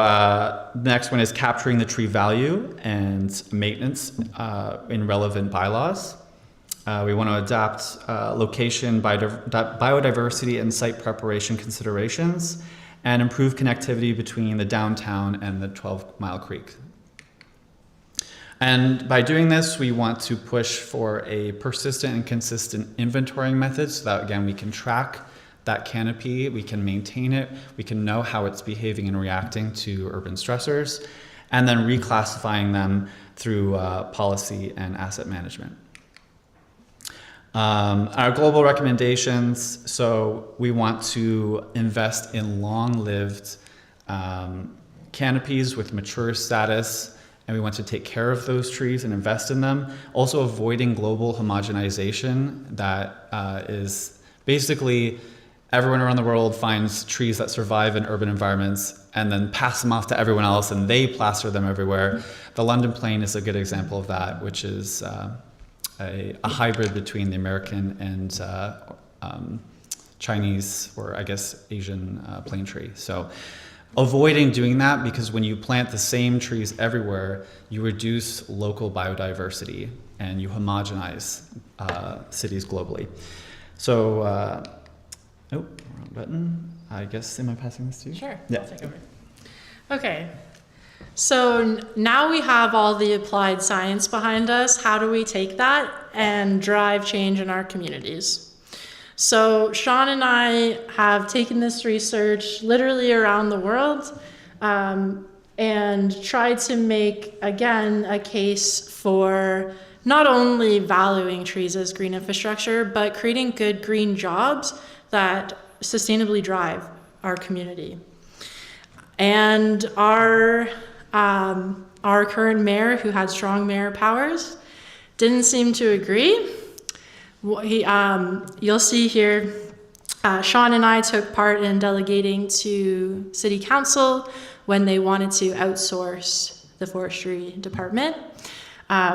the next one is capturing the tree value and maintenance in relevant bylaws. We want to adapt location, biodiversity, and site preparation considerations, and improve connectivity between the downtown and the 12-Mile Creek. And by doing this, we want to push for a persistent and consistent inventorying method so that, again, we can track that canopy, we can maintain it, we can know how it's behaving and reacting to urban stressors, and then reclassifying them through policy and asset management. Our global recommendations, so we want to invest in long-lived canopies with mature status, and we want to take care of those trees and invest in them. Also avoiding global homogenization that is basically everyone around the world finds trees that survive in urban environments and then pass them off to everyone else and they plaster them everywhere. The London plane is a good example of that, which is a hybrid between the American and Chinese, or I guess Asian plane tree. So avoiding doing that, because when you plant the same trees everywhere, you reduce local biodiversity and you homogenize cities globally. So, wrong button. I guess, am I passing this to you? Sure, Yeah. I'll take over. Okay, so now we have all the applied science behind us. How do we take that and drive change in our communities? So Sean and I have taken this research literally around the world and tried to make, again, a case for not only valuing trees as green infrastructure, but creating good green jobs that sustainably drive our community. And our current mayor, who had strong mayor powers, didn't seem to agree. You'll see here, Sean and I took part in delegating to City Council when they wanted to outsource the forestry department.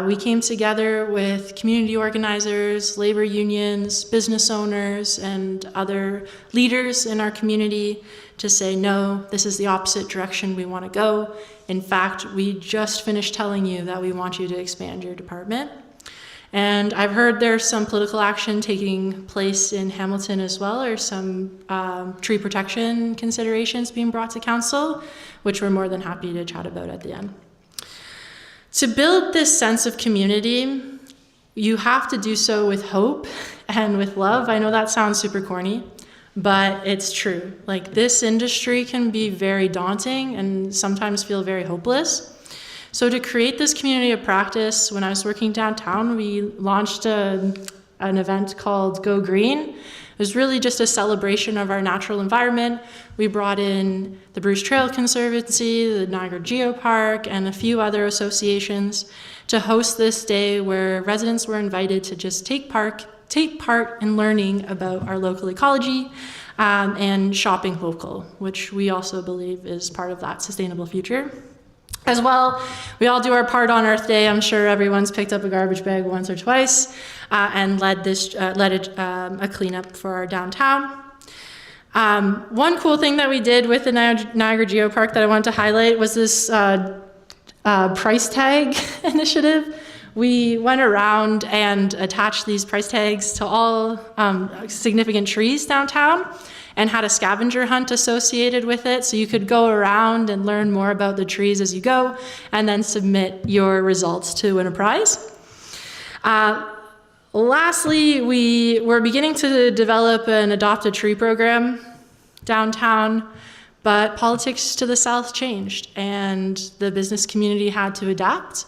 We came together with community organizers, labor unions, business owners, and other leaders in our community to say, no, this is the opposite direction we want to go. In fact, we just finished telling you that we want you to expand your department. And I've heard there's some political action taking place in Hamilton as well, or some tree protection considerations being brought to council, which we're more than happy to chat about at the end. To build this sense of community, you have to do so with hope and with love. I know that sounds super corny, but it's true. Like, this industry can be very daunting and sometimes feel very hopeless. So to create this community of practice, when I was working downtown, we launched an event called Go Green. It was really just a celebration of our natural environment. We brought in the Bruce Trail Conservancy, the Niagara Geopark, and a few other associations to host this day where residents were invited to just take part in learning about our local ecology and shopping local, which we also believe is part of that sustainable future. As well, we all do our part on Earth Day. I'm sure everyone's picked up a garbage bag once or twice and led a cleanup for our downtown. One cool thing that we did with the Niagara Geopark that I wanted to highlight was this price tag initiative. We went around and attached these price tags to all significant trees downtown and had a scavenger hunt associated with it. So you could go around and learn more about the trees as you go and then submit your results to win a prize. Lastly, we were beginning to develop an adopt a tree program downtown, but politics to the south changed and the business community had to adapt,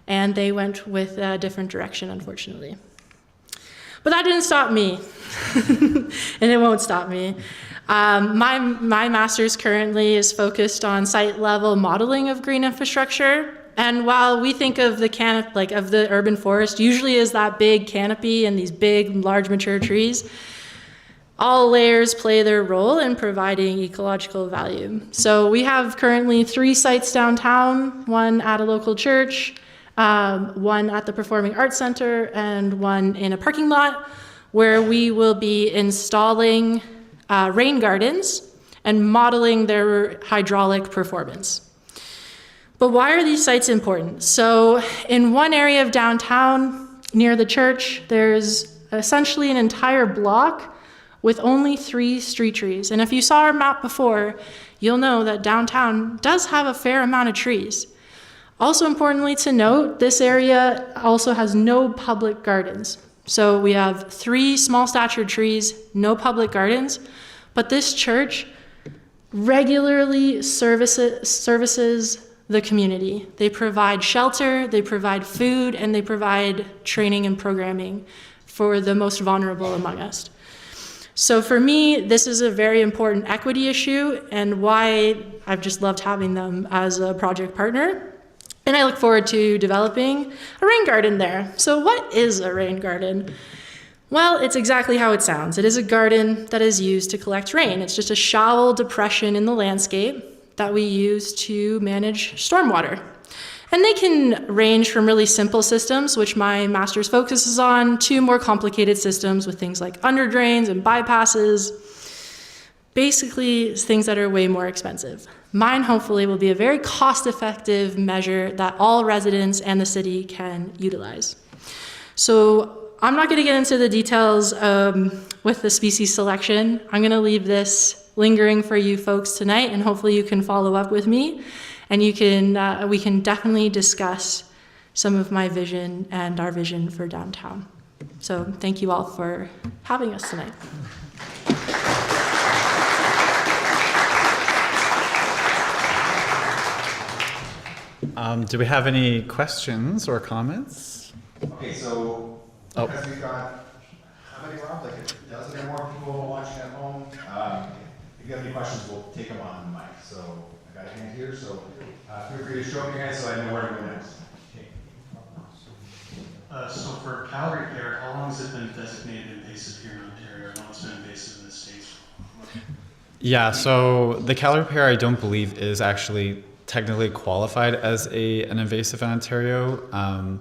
and they went with a different direction, unfortunately. But that didn't stop me, and it won't stop me. My master's currently is focused on site-level modeling of green infrastructure. And while we think of the urban forest usually as that big canopy and these big, large, mature trees, all layers play their role in providing ecological value. So we have currently 3 sites downtown, one at a local church, one at the Performing Arts Center, and one in a parking lot, where we will be installing rain gardens and modeling their hydraulic performance. But why are these sites important? So in one area of downtown near the church, there's essentially an entire block with only 3 street trees. And if you saw our map before, you'll know that downtown does have a fair amount of trees. Also importantly to note, this area also has no public gardens. So we have 3 small stature trees, no public gardens, but this church regularly services the community. They provide shelter, they provide food, and they provide training and programming for the most vulnerable among us. So for me, this is a very important equity issue and why I've just loved having them as a project partner. And I look forward to developing a rain garden there. So what is a rain garden? Well, it's exactly how it sounds. It is a garden that is used to collect rain. It's just a shallow depression in the landscape that we use to manage stormwater. And they can range from really simple systems, which my master's focuses on, to more complicated systems with things like underdrains and bypasses. Basically, things that are way more expensive. Mine, hopefully, will be a very cost-effective measure that all residents and the city can utilize. So I'm not going to get into the details with the species selection. I'm going to leave this lingering for you folks tonight, and hopefully you can follow up with me, and we can definitely discuss some of my vision and our vision for downtown. So thank you all for having us tonight. Do we have any questions or comments? Okay, so because we've got how many, Rob? Like a dozen or more people watching at home. If you have any questions, we'll take them on the mic. So I got a hand here, so feel free to show me your hand so I know where to go next. So for calorie repair, how long has it been designated invasive here in Ontario? I know it's been invasive in the States. Yeah, so the calorie repair I don't believe is actually technically qualified as an invasive in Ontario.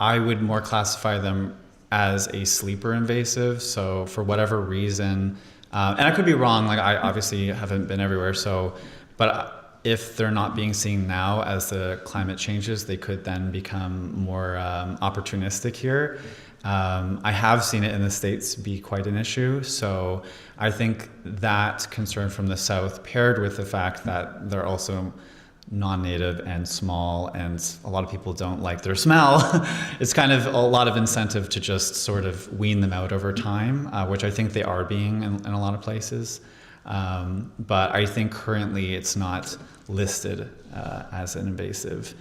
I would more classify them as a sleeper invasive. So for whatever reason, and I could be wrong, like I obviously haven't been everywhere, but if they're not being seen now as the climate changes, they could then become more opportunistic here. I have seen it in the States be quite an issue. So I think that concern from the South, paired with the fact that they're also non-native and small, and a lot of people don't like their smell, it's kind of a lot of incentive to just sort of wean them out over time, which I think they are being in a lot of places. But I think currently it's not listed as an invasive.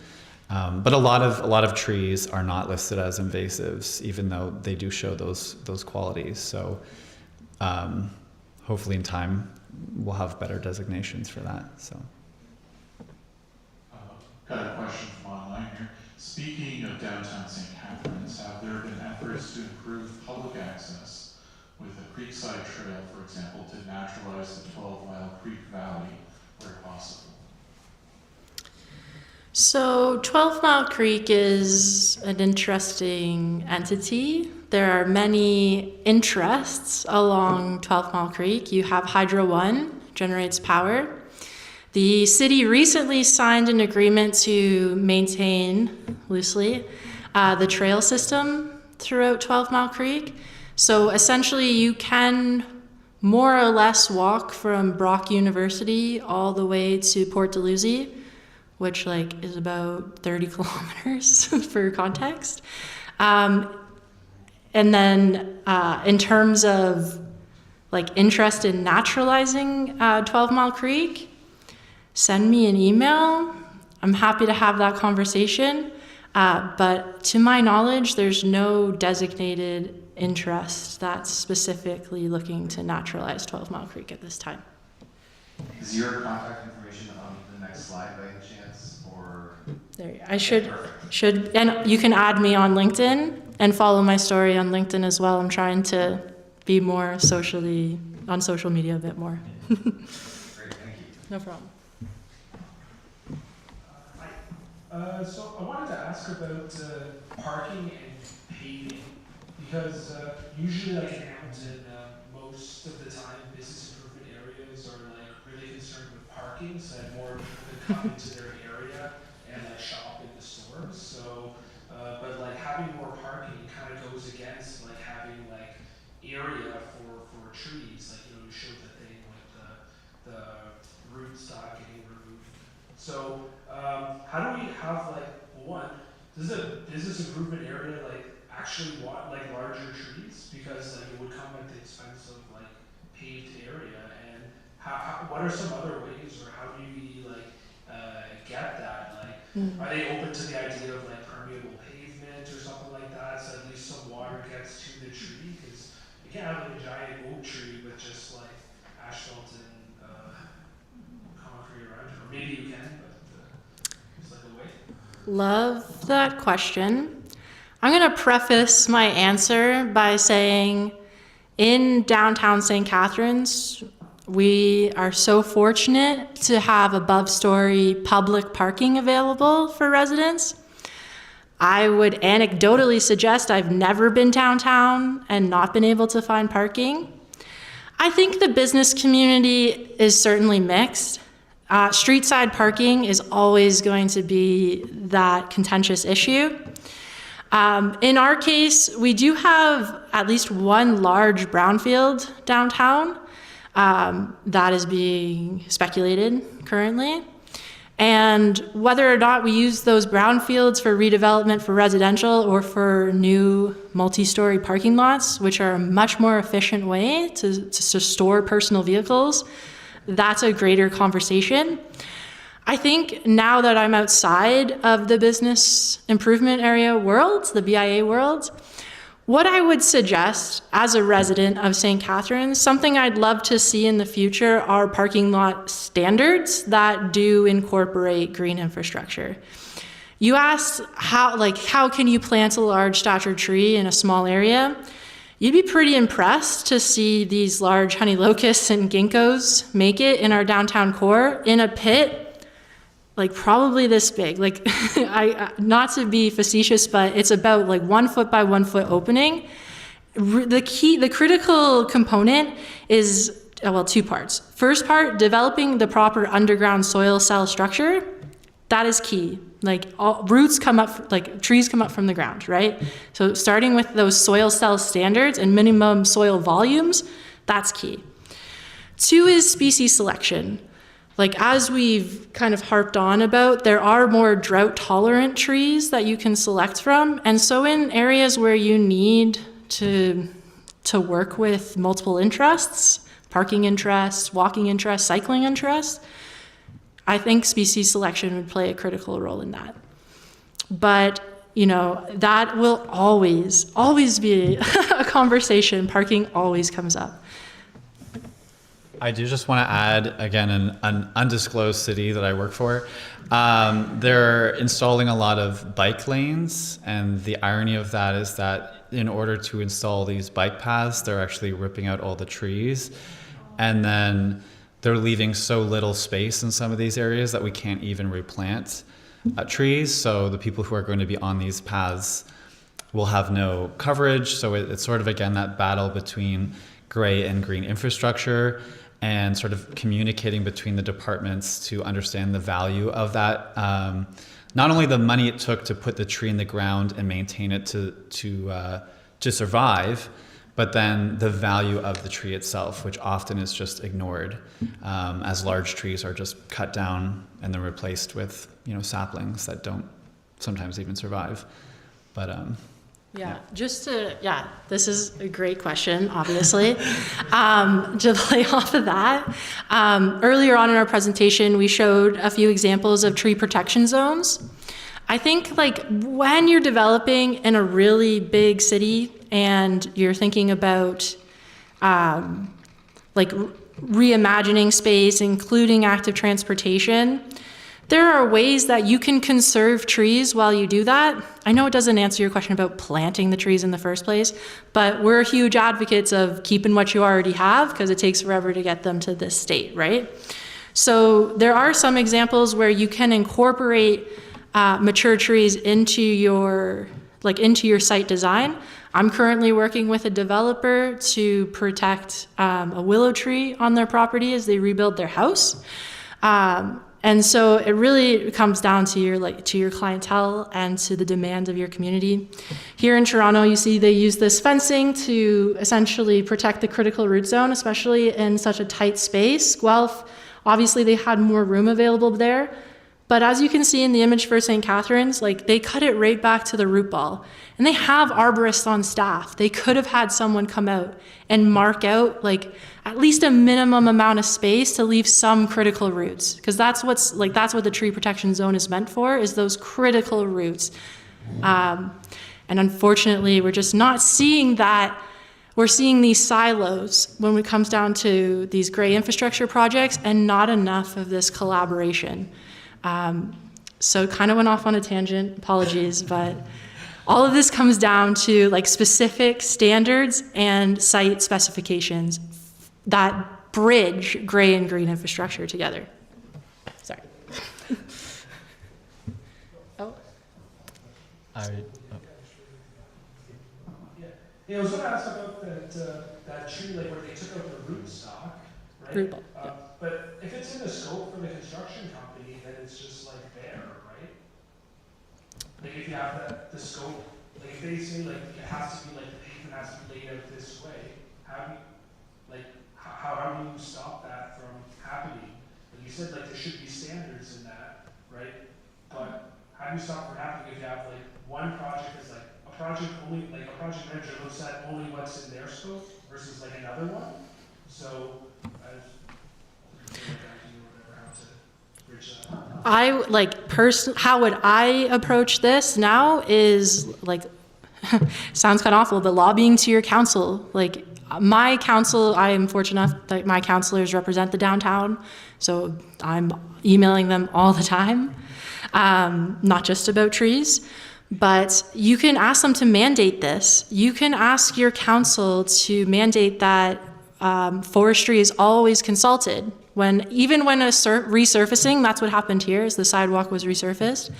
But a lot of trees are not listed as invasives, even though they do show those qualities. So hopefully in time we'll have better designations for that. So. Got a question from online here. Speaking of downtown St. Catharines, have there been efforts to improve public access with a creekside trail, for example, to naturalize the 12-mile Creek Valley where possible? So 12 Mile Creek is an interesting entity. There are many interests along 12 Mile Creek. You have Hydro One, generates power. The city recently signed an agreement to maintain, loosely, the trail system throughout 12 Mile Creek. So essentially you can more or less walk from Brock University all the way to Port Dalhousie, which is about 30 kilometers for context. And then in terms of interest in naturalizing 12 Mile Creek, send me an email. I'm happy to have that conversation. But to my knowledge, there's no designated interest that's specifically looking to naturalize 12 Mile Creek at this time. Is your contact information on the next slide by any chance, or? There, I should, and you can add me on LinkedIn and follow my story on LinkedIn as well. I'm trying to be more on social media a bit more. Great, thank you. No problem. So I wanted to ask about parking and paving, because usually in Hamilton, most of the time business improvement areas are really concerned with parking, so that more people can come into their area and shop in the stores. So, but having more parking kind of goes against having area for trees. You showed the thing with the rootstock getting removed. So how do we have one, does a business improvement area actually want larger trees, because it would come at the expense of paved area, and what are some other ways, or how do we get that? Are they open to the idea of permeable pavement or something like that, so at least some water gets to the tree? Because you can't have a giant oak tree with just asphalt and concrete around it, or maybe you can, but it's a way. Love that question. I'm going to preface my answer by saying in downtown St. Catharines, we are so fortunate to have above-story public parking available for residents. I would anecdotally suggest I've never been downtown and not been able to find parking. I think the business community is certainly mixed. Street side parking is always going to be that contentious issue. In our case, we do have at least one large brownfield downtown that is being speculated currently. And whether or not we use those brownfields for redevelopment for residential or for new multi-story parking lots, which are a much more efficient way to store personal vehicles, that's a greater conversation. I think now that I'm outside of the business improvement area world, the BIA world, What I would suggest as a resident of St. Catharines, something I'd love to see in the future are parking lot standards that do incorporate green infrastructure. You asked how can you plant a large stature tree in a small area? You'd be pretty impressed to see these large honey locusts and ginkgos make it in our downtown core in a pit like probably this big, like not to be facetious, but it's about like 1 foot by 1 foot opening. The critical component is, well, 2 parts. First part, developing the proper underground soil cell structure. That is key. Like roots come up, like trees come up from the ground, right? So starting with those soil cell standards and minimum soil volumes, that's key. 2 is species selection. Like as we've kind of harped on about, there are more drought tolerant trees that you can select from. And so in areas where you need to work with multiple interests, parking interests, walking interests, cycling interests, I think species selection would play a critical role in that. But, you know, that will always be a conversation. Parking always comes up. I do just want to add, again, an undisclosed city that I work for. They're installing a lot of bike lanes, and the irony of that is that in order to install these bike paths, they're actually ripping out all the trees, and then they're leaving so little space in some of these areas that we can't even replant trees. So the people who are going to be on these paths will have no coverage. So it's sort of, again, that battle between gray and green infrastructure, and sort of communicating between the departments to understand the value of that. Not only the money it took to put the tree in the ground and maintain it to survive, but then the value of the tree itself, which often is just ignored, as large trees are just cut down and then replaced with, you know, saplings that don't sometimes even survive. But this is a great question, obviously. To play off of that, earlier on in our presentation, we showed a few examples of tree protection zones. I think like when you're developing in a really big city and you're thinking about like reimagining space, including active transportation, there are ways that you can conserve trees while you do that. I know it doesn't answer your question about planting the trees in the first place, but we're huge advocates of keeping what you already have because it takes forever to get them to this state, right? So there are some examples where you can incorporate mature trees into your site design. I'm currently working with a developer to protect a willow tree on their property as they rebuild their house. And so it really comes down to your clientele and to the demand of your community. Here in Toronto, you see they use this fencing to essentially protect the critical root zone, especially in such a tight space. Guelph, obviously they had more room available there. But as you can see in the image for St. Catharines, like they cut it right back to the root ball. And they have arborists on staff. They could have had someone come out and mark out like at least a minimum amount of space to leave some critical roots. Because that's what the tree protection zone is meant for, is those critical roots. And unfortunately, we're just not seeing that. We're seeing these silos when it comes down to these gray infrastructure projects and not enough of this collaboration. So kind of went off on a tangent, apologies, but all of this comes down to like specific standards and site specifications that bridge gray and green infrastructure together. Sorry. Yeah, I was going to ask about that tree, like where they took out the root stock, right? Root ball, yeah. But if it's in the scope for the construction company, then it's just like there, right? Like if you have the scope, like if they say like it has to be like the pavement has to be laid out this way, how do you stop that from happening? Like you said, like there should be standards in that, right? But how do you stop from happening if you have like one project is like a project manager looks at only what's in their scope versus like another one? So how would I approach this now is like sounds kind of awful, but lobbying to your council. Like my council, I am fortunate enough that my councilors represent the downtown, so I'm emailing them all the time, not just about trees. But you can ask them to mandate this. You can ask your council to mandate that forestry is always consulted. Even when resurfacing, that's what happened here, is the sidewalk was resurfaced.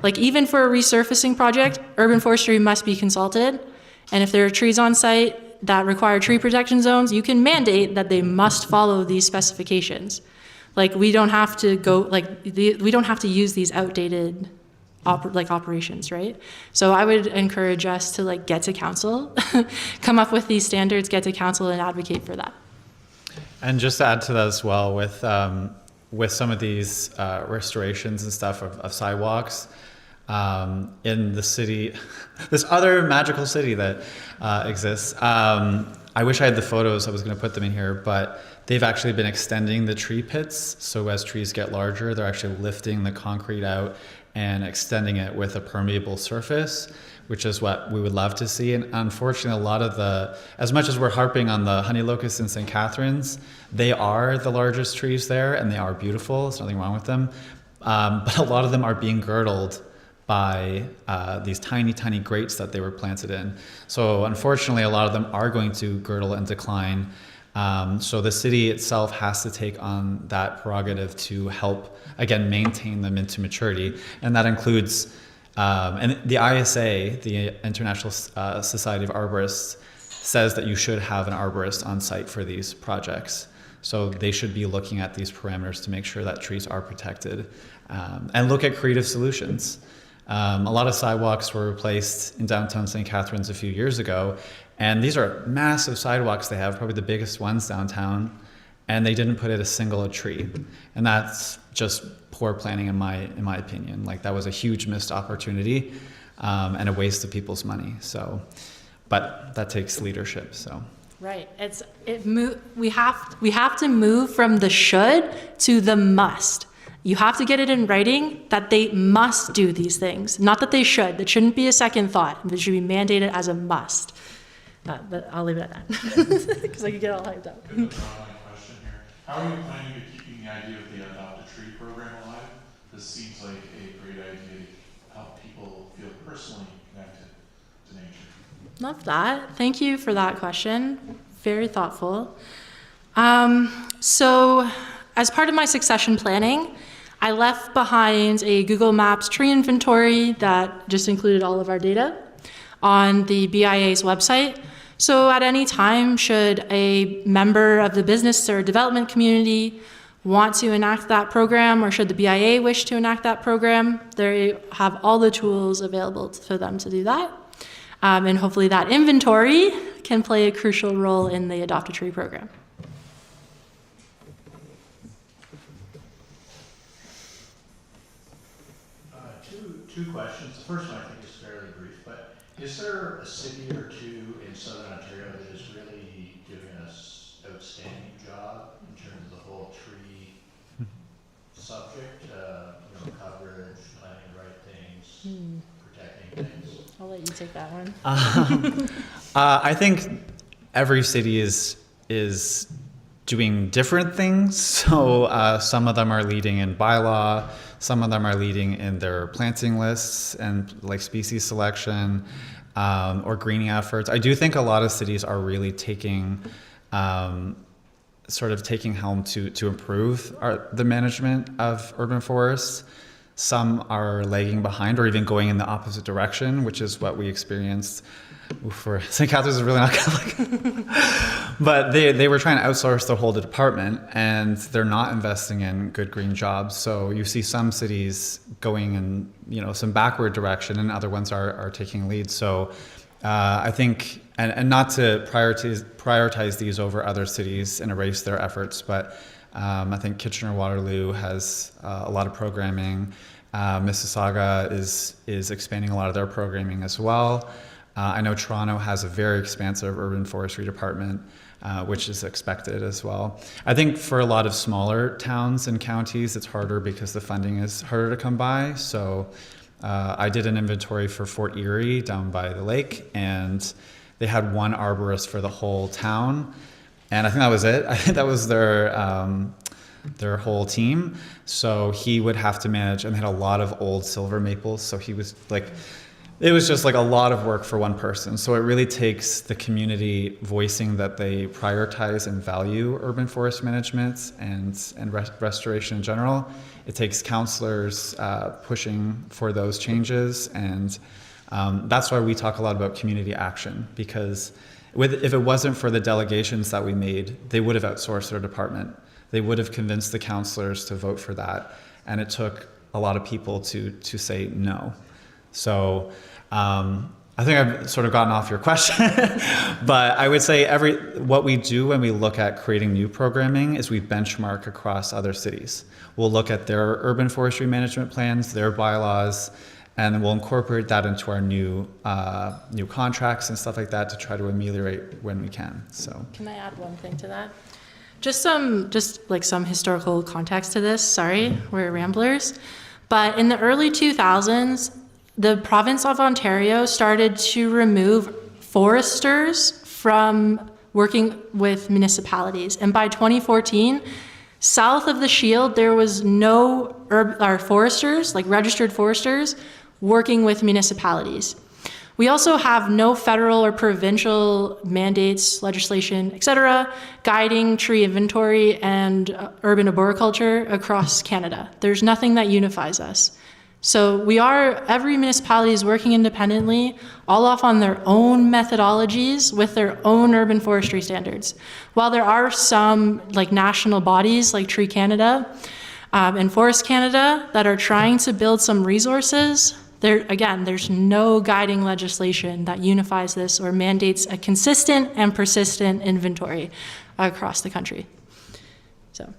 Like even for a resurfacing project, urban forestry must be consulted. And if there are trees on site that require tree protection zones, you can mandate that they must follow these specifications. Like we don't have to we don't have to use these outdated operations, right? So I would encourage us to get to council, come up with these standards, get to council and advocate for that. And just to add to that as well, with some of these restorations and stuff of sidewalks in the city, this other magical city that exists. I wish I had the photos. I was going to put them in here, but they've actually been extending the tree pits. So as trees get larger, they're actually lifting the concrete out and extending it with a permeable surface, which is what we would love to see. And unfortunately, a lot of as much as we're harping on the honey locust in St. Catharines, they are the largest trees there and they are beautiful. There's nothing wrong with them. But a lot of them are being girdled by these tiny, tiny grates that they were planted in. So unfortunately, a lot of them are going to girdle and decline. So the city itself has to take on that prerogative to help, again, maintain them into maturity. And that includes, and the ISA, the International Society of Arborists, says that you should have an arborist on site for these projects. So they should be looking at these parameters to make sure that trees are protected and look at creative solutions. A lot of sidewalks were replaced in downtown St. Catharines a few years ago, and these are massive sidewalks they have, probably the biggest ones downtown, and they didn't put in a single tree. And that's just poor planning in my opinion. Like that was a huge missed opportunity and a waste of people's money. So, but that takes leadership, so. Right. We have to move from the should to the must. You have to get it in writing that they must do these things, not that they should. That shouldn't be a second thought. It should be mandated as a must. But I'll leave it at that because I could get all hyped up. Good question here. How are you planning to keeping the idea of the Adopt a Tree program alive? This seems like a great idea to help people feel personally connected to nature. Love that. Thank you for that question. Very thoughtful. So as part of my succession planning, I left behind a Google Maps tree inventory that just included all of our data on the BIA's website. So at any time, should a member of the business or development community want to enact that program, or should the BIA wish to enact that program, they have all the tools available for them to do that. And hopefully that inventory can play a crucial role in the Adopt a Tree program. Two questions. The first one I think is fairly brief, but is there a city or two in Southern Ontario that is really doing an outstanding job in terms of the whole tree subject? Coverage, planting the right things, protecting things. I'll let you take that one. I think every city is doing different things. So some of them are leading in bylaw, some of them are leading in their planting lists and like species selection or greening efforts. I do think a lot of cities are really taking taking helm to improve the management of urban forests. Some are lagging behind or even going in the opposite direction, which is what we experienced. For St. Catharines is really not Catholic. But they were trying to outsource the whole department, and they're not investing in good green jobs. So you see some cities going in some backward direction, and other ones are taking lead. So I think, and not to prioritize these over other cities and erase their efforts, but I think Kitchener-Waterloo has a lot of programming. Mississauga is expanding a lot of their programming as well. I know Toronto has a very expansive urban forestry department, which is expected as well. I think for a lot of smaller towns and counties, it's harder because the funding is harder to come by. So I did an inventory for Fort Erie down by the lake, and they had one arborist for the whole town. And I think that was it. I think that was their whole team. So he would have to manage, and they had a lot of old silver maples. So he was like, it was just like a lot of work for one person. So it really takes the community voicing that they prioritize and value urban forest management and restoration in general. It takes councillors pushing for those changes. And that's why we talk a lot about community action, because if it wasn't for the delegations that we made, they would have outsourced their department. They would have convinced the councillors to vote for that. And it took a lot of people to say no. So I think I've sort of gotten off your question, but I would say what we do when we look at creating new programming is we benchmark across other cities. We'll look at their urban forestry management plans, their bylaws, and then we'll incorporate that into our new contracts and stuff like that to try to ameliorate when we can. So can I add one thing to that? Just some historical context to this. Sorry, we're ramblers. But in the early 2000s, the province of Ontario started to remove foresters from working with municipalities. And by 2014, south of the Shield, there was no foresters, like registered foresters, working with municipalities. We also have no federal or provincial mandates, legislation, etc., guiding tree inventory and urban arboriculture across Canada. There's nothing that unifies us. So every municipality is working independently, all off on their own methodologies with their own urban forestry standards. While there are some national bodies like Tree Canada and Forest Canada that are trying to build some resources, there's no guiding legislation that unifies this or mandates a consistent and persistent inventory across the country. So.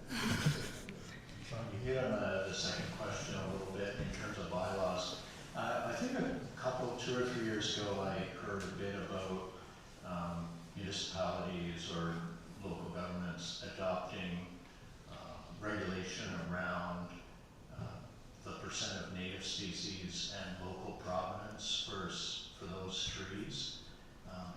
You hit on the second question a little bit in terms of bylaws. I think 2 or 3 years ago, I heard a bit about municipalities or local governments adopting regulation around the percent of native species and local provenance for those trees.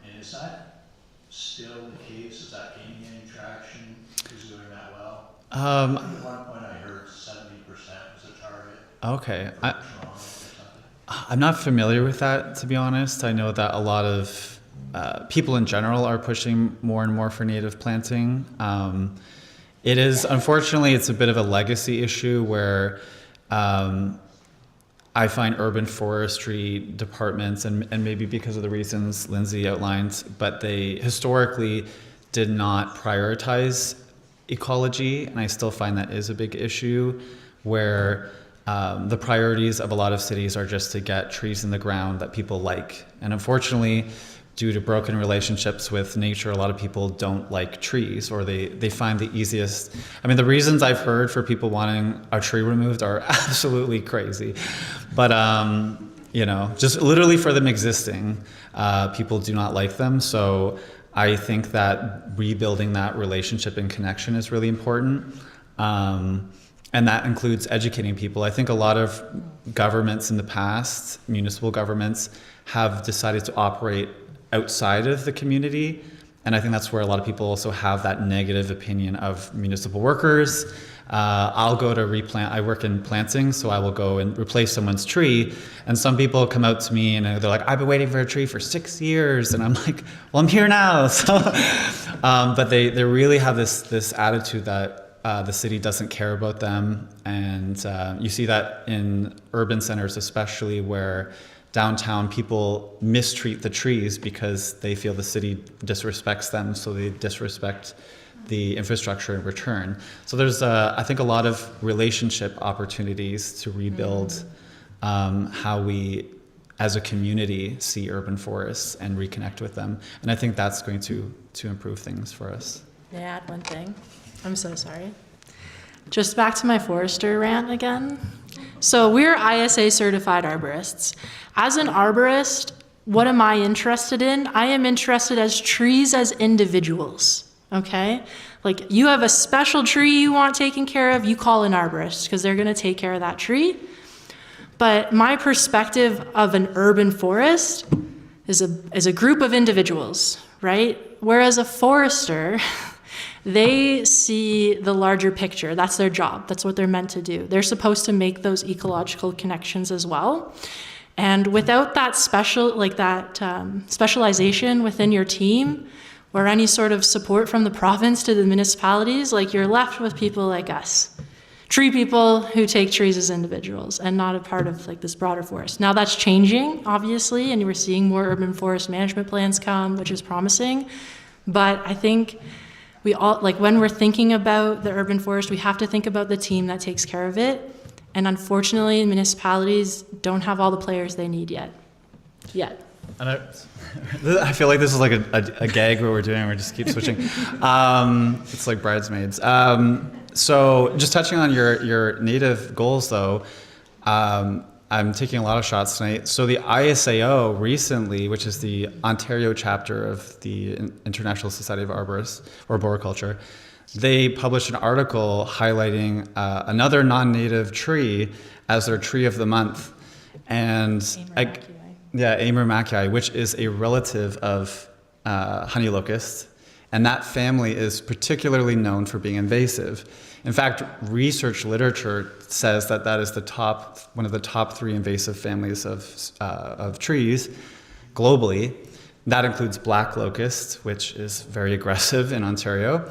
And is that still the case? Is that gaining any traction? Who's doing that well? I think at one point I heard 70% was a target. Okay. For Toronto or something. I'm not familiar with that, to be honest. I know that a lot of people in general are pushing more and more for native planting. It is, unfortunately, it's a bit of a legacy issue where I find urban forestry departments, and maybe because of the reasons Lindsay outlined, but they historically did not prioritize ecology, and I still find that is a big issue where the priorities of a lot of cities are just to get trees in the ground that people like. And unfortunately, due to broken relationships with nature, a lot of people don't like trees, or they find the easiest. I mean, the reasons I've heard for people wanting a tree removed are absolutely crazy. But, just literally for them existing, people do not like them. So I think that rebuilding that relationship and connection is really important. And that includes educating people. I think a lot of governments in the past, municipal governments, have decided to operate outside of the community. And I think that's where a lot of people also have that negative opinion of municipal workers. I'll go to replant, I work in planting, so I will go and replace someone's tree. And some people come out to me and they're like, I've been waiting for a tree for 6 years. And I'm like, well, I'm here now. So, but they really have this attitude that the city doesn't care about them. And you see that in urban centers, especially where downtown people mistreat the trees because they feel the city disrespects them, so they disrespect the infrastructure in return. So there's, I think, a lot of relationship opportunities to rebuild how we, as a community, see urban forests and reconnect with them. And I think that's going to improve things for us. May I add one thing? I'm so sorry. Just back to my forester rant again. So we're ISA certified arborists. As an arborist, what am I interested in? I am interested as trees as individuals, okay? Like you have a special tree you want taken care of, you call an arborist because they're gonna take care of that tree. But my perspective of an urban forest is a group of individuals, right? Whereas a forester, they see the larger picture. That's their job. That's what they're meant to do. They're supposed to make those ecological connections as well. And without that specialization within your team, or any sort of support from the province to the municipalities, like you're left with people like us, tree people who take trees as individuals and not a part of like this broader forest. Now that's changing, obviously, and we're seeing more urban forest management plans come, which is promising. But I think we all, like when we're thinking about the urban forest, we have to think about the team that takes care of it. And unfortunately, municipalities don't have all the players they need yet. And I feel like this is like a gag what we're doing. We just keep switching. It's like bridesmaids. So just touching on your native goals, though, I'm taking a lot of shots tonight. So the ISAO recently, which is the Ontario chapter of the International Society of Arborists or Arboriculture, they published an article highlighting another non-native tree as their tree of the month. And Amur Macchi, which is a relative of honey locust. And that family is particularly known for being invasive. In fact, research literature says that that is one of the top 3 invasive families of trees globally. That includes black locust, which is very aggressive in Ontario,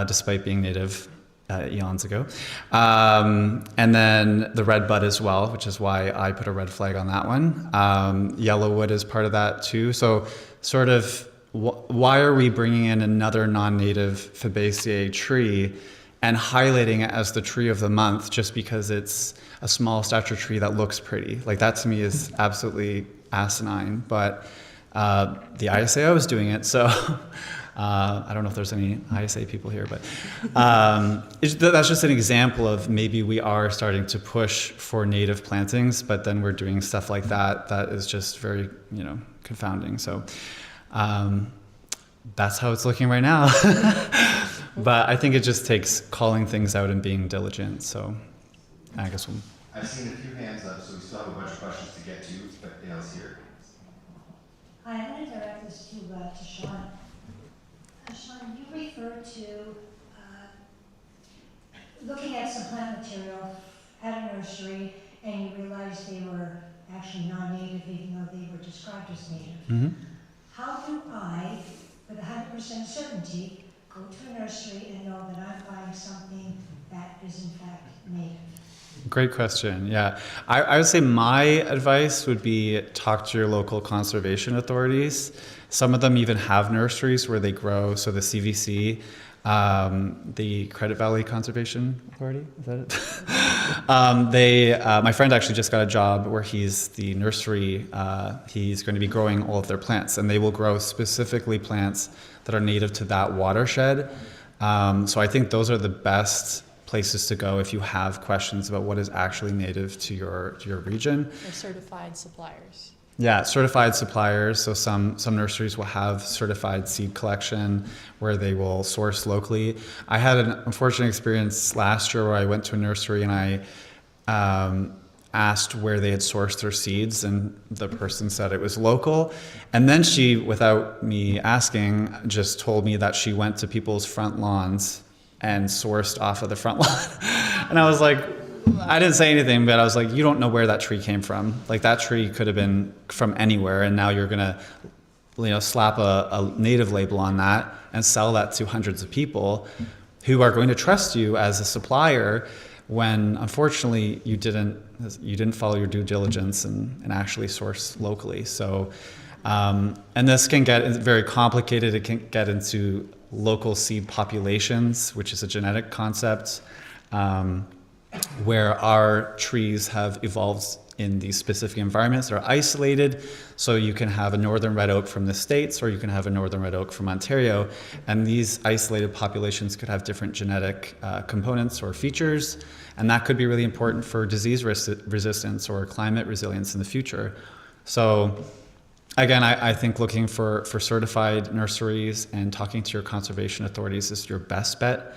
despite being native eons ago. And then the redbud as well, which is why I put a red flag on that one. Yellowwood is part of that too. So sort of why are we bringing in another non-native Fabaceae tree and highlighting it as the tree of the month just because it's a small stature tree that looks pretty? Like that to me is absolutely asinine, but the ISAO is doing it, so I don't know if there's any ISA people here, but that's just an example of maybe we are starting to push for native plantings, but then we're doing stuff like that is just very, confounding. So that's how it's looking right now. But I think it just takes calling things out and being diligent. So I guess I've seen a few hands up, so we still have a bunch of questions to get to, but Dale's here. Hi, I'm going to direct this to Sean. Sean, you referred to looking at some plant material at a nursery, and you realized they were actually non-native, even though they were described as native. Mm-hmm. How do I, with 100% certainty, go to a nursery and know that I'm buying something that is in fact native? Great question. Yeah, I would say my advice would be talk to your local conservation authorities. Some of them even have nurseries where they grow. So the CVC, the Credit Valley Conservation Authority, is that it? My friend actually just got a job where he's the nursery. He's going to be growing all of their plants, and they will grow specifically plants that are native to that watershed. So I think those are the best places to go if you have questions about what is actually native to your region. They're certified suppliers. Yeah, certified suppliers. So some nurseries will have certified seed collection where they will source locally. I had an unfortunate experience last year where I went to a nursery and I asked where they had sourced their seeds, and the person said it was local. And then she, without me asking, just told me that she went to people's front lawns and sourced off of the front lawn. And I was like, I didn't say anything, but I was like, you don't know where that tree came from. Like that tree could have been from anywhere, and now you're gonna, slap a native label on that and sell that to hundreds of people who are going to trust you as a supplier when unfortunately you didn't follow your due diligence and actually source locally. So, and this can get very complicated. It can get into local seed populations, which is a genetic concept, where our trees have evolved in these specific environments. They're isolated, so you can have a northern red oak from the States, or you can have a northern red oak from Ontario, and these isolated populations could have different genetic components or features, and that could be really important for disease resistance or climate resilience in the future. So again, I think looking for certified nurseries and talking to your conservation authorities is your best bet.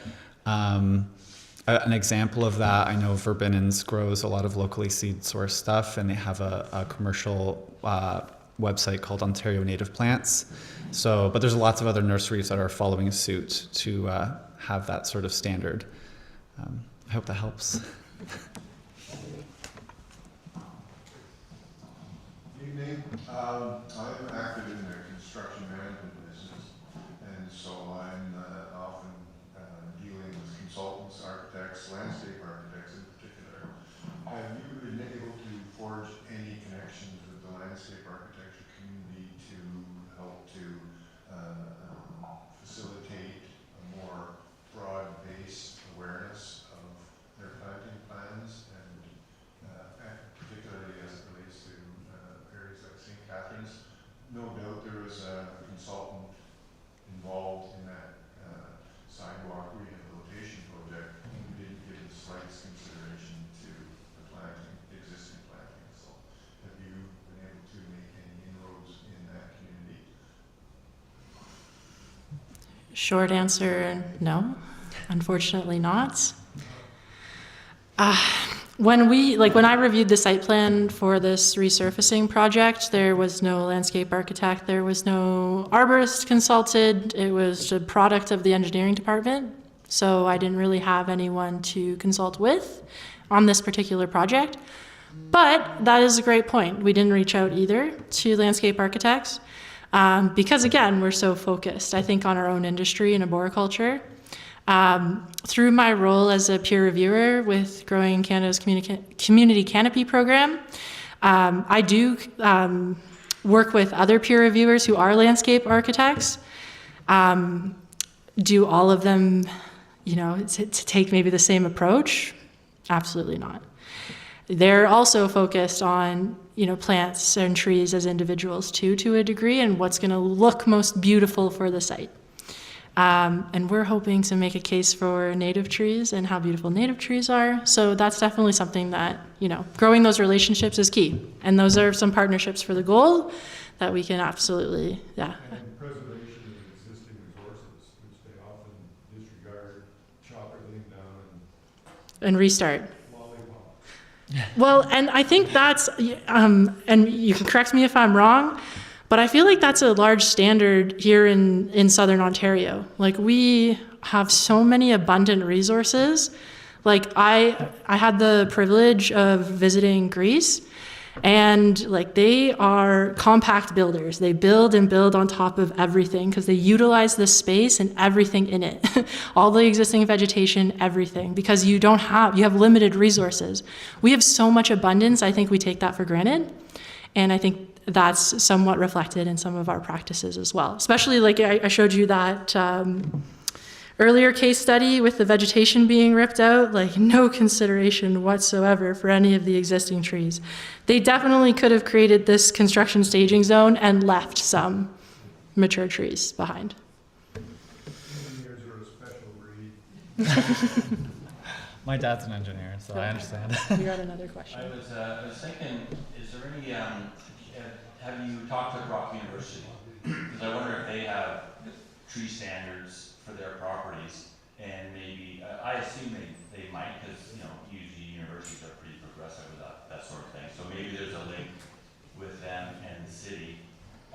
an example of that, I know Verbinens grows a lot of locally seed sourced stuff, and they have a commercial website called Ontario Native Plants. So, but there's lots of other nurseries that are following suit to have that sort of standard. I hope that helps. Evening. I'm active in the construction management business, and so I'm often dealing with consultants, architects, landscape architects in particular. Have you been able to forge any connections with the landscape architecture community to help to facilitate a more broad-based awareness of their planting plans, and particularly as it relates to areas like St. Catharines? No doubt there was a consultant involved in that sidewalk rehabilitation project who didn't give the slightest consideration to the planting, existing planting. So have you been able to make any inroads in that community? Short answer, no. Unfortunately not. When I reviewed the site plan for this resurfacing project, there was no landscape architect, there was no arborist consulted. It was a product of the engineering department. So I didn't really have anyone to consult with on this particular project. But that is a great point. We didn't reach out either to landscape architects because, again, we're so focused, I think, on our own industry and arboriculture. Through my role as a peer reviewer with Growing Canada's Community Canopy program, I do work with other peer reviewers who are landscape architects. Do all of them, to take maybe the same approach? Absolutely not. They're also focused on, plants and trees as individuals too, to a degree, and what's going to look most beautiful for the site. And we're hoping to make a case for native trees and how beautiful native trees are. So that's definitely something that, growing those relationships is key. And those are some partnerships for the goal that we can absolutely, And preservation of existing resources, which they often disregard, chop everything down and restart. lollipop. Well, and I think that's, and you can correct me if I'm wrong, but I feel like that's a large standard here in Southern Ontario. Like, we have so many abundant resources. Like, I had the privilege of visiting Greece, and they are compact builders. They build and build on top of everything because they utilize the space and everything in it. All the existing vegetation, everything, because you have limited resources. We have so much abundance, I think we take that for granted. And I think that's somewhat reflected in some of our practices as well. Especially I showed you that earlier case study with the vegetation being ripped out, no consideration whatsoever for any of the existing trees. They definitely could have created this construction staging zone and left some mature trees behind. Engineers are a special breed. My dad's an engineer, so I understand. You got another question. I was thinking, is there any, have you talked to Brock University? Because I wonder if they have tree standards for their properties, and maybe, I assume they might, because, UG universities are pretty progressive with that sort of thing. So maybe there's a link with them and the city.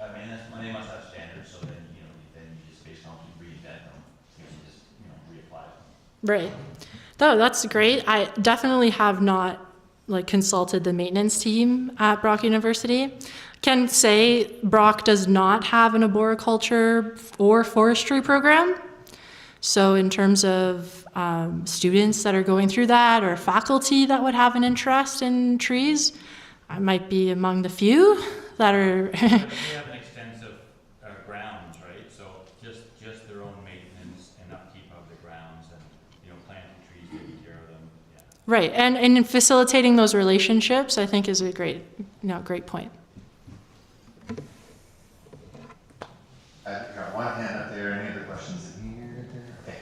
I mean, they must have standards, so then, then you just basically don't reinvent them. You can just, reapply them. Right. No, that's great. I definitely have not consulted the maintenance team at Brock University. Can say Brock does not have an arboriculture or forestry program. So in terms of students that are going through that or faculty that would have an interest in trees, I might be among the few that are. They have an extensive grounds, right? So just their own maintenance and upkeep of the grounds, and planting trees, taking care of them. Yeah. Right, and in facilitating those relationships, I think is a great point. I've got one hand up there. Any other questions in here? Okay.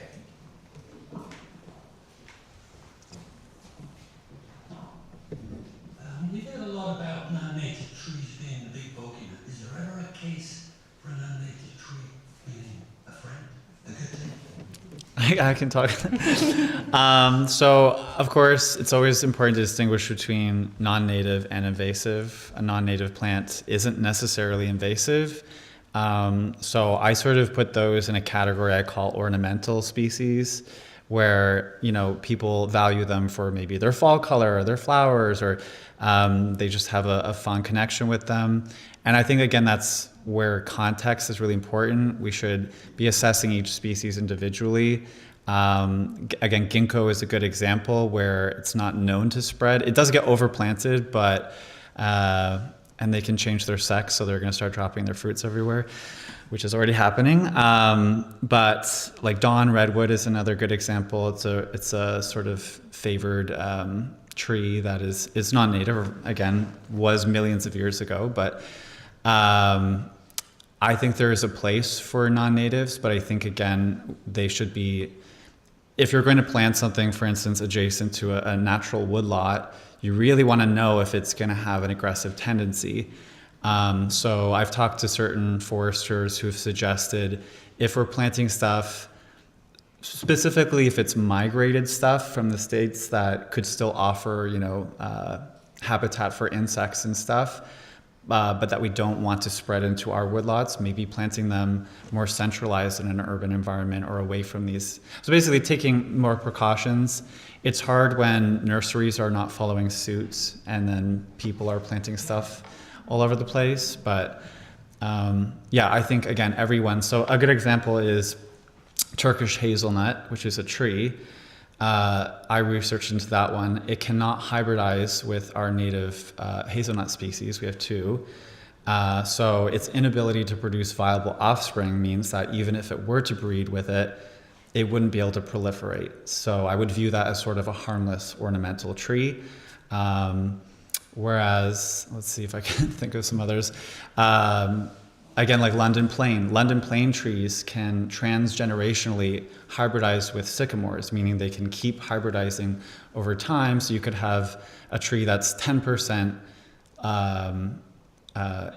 We've heard a lot about non-native trees being the big bogey. Is there ever a case for a non-native tree being a friend, a good thing? I can talk. So, of course, it's always important to distinguish between non-native and invasive. A non-native plant isn't necessarily invasive. So I sort of put those in a category I call ornamental species, where, you know, people value them for maybe their fall color or their flowers, or they just have a fun connection with them. And I think, again, that's where context is really important. We should be assessing each species individually. Again, ginkgo is a good example where it's not known to spread. It does get overplanted, but and they can change their sex, so they're going to start dropping their fruits everywhere, which is already happening. But like dawn redwood is another good example. It's a sort of favored tree that is non-native, or again, was millions of years ago. But I think there is a place for non-natives, but I think, again, they should be, if you're going to plant something, for instance, adjacent to a natural woodlot, you really want to know if it's going to have an aggressive tendency. So I've talked to certain foresters who've suggested if we're planting stuff, specifically if it's migrated stuff from the states that could still offer, you know, habitat for insects and stuff, but that we don't want to spread into our woodlots, maybe planting them more centralized in an urban environment or away from these. So basically taking more precautions. It's hard when nurseries are not following suit and then people are planting stuff all over the place. But yeah, I think, again, everyone. So a good example is Turkish hazelnut, which is a tree. I researched into that one. It cannot hybridize with our native hazelnut species. We have two. So its inability to produce viable offspring means that even if it were to breed with it, it wouldn't be able to proliferate. So I would view that as sort of a harmless ornamental tree. Whereas, let's see if I can think of some others. Again, like London plane trees can transgenerationally hybridize with sycamores, meaning they can keep hybridizing over time. So you could have a tree that's 10%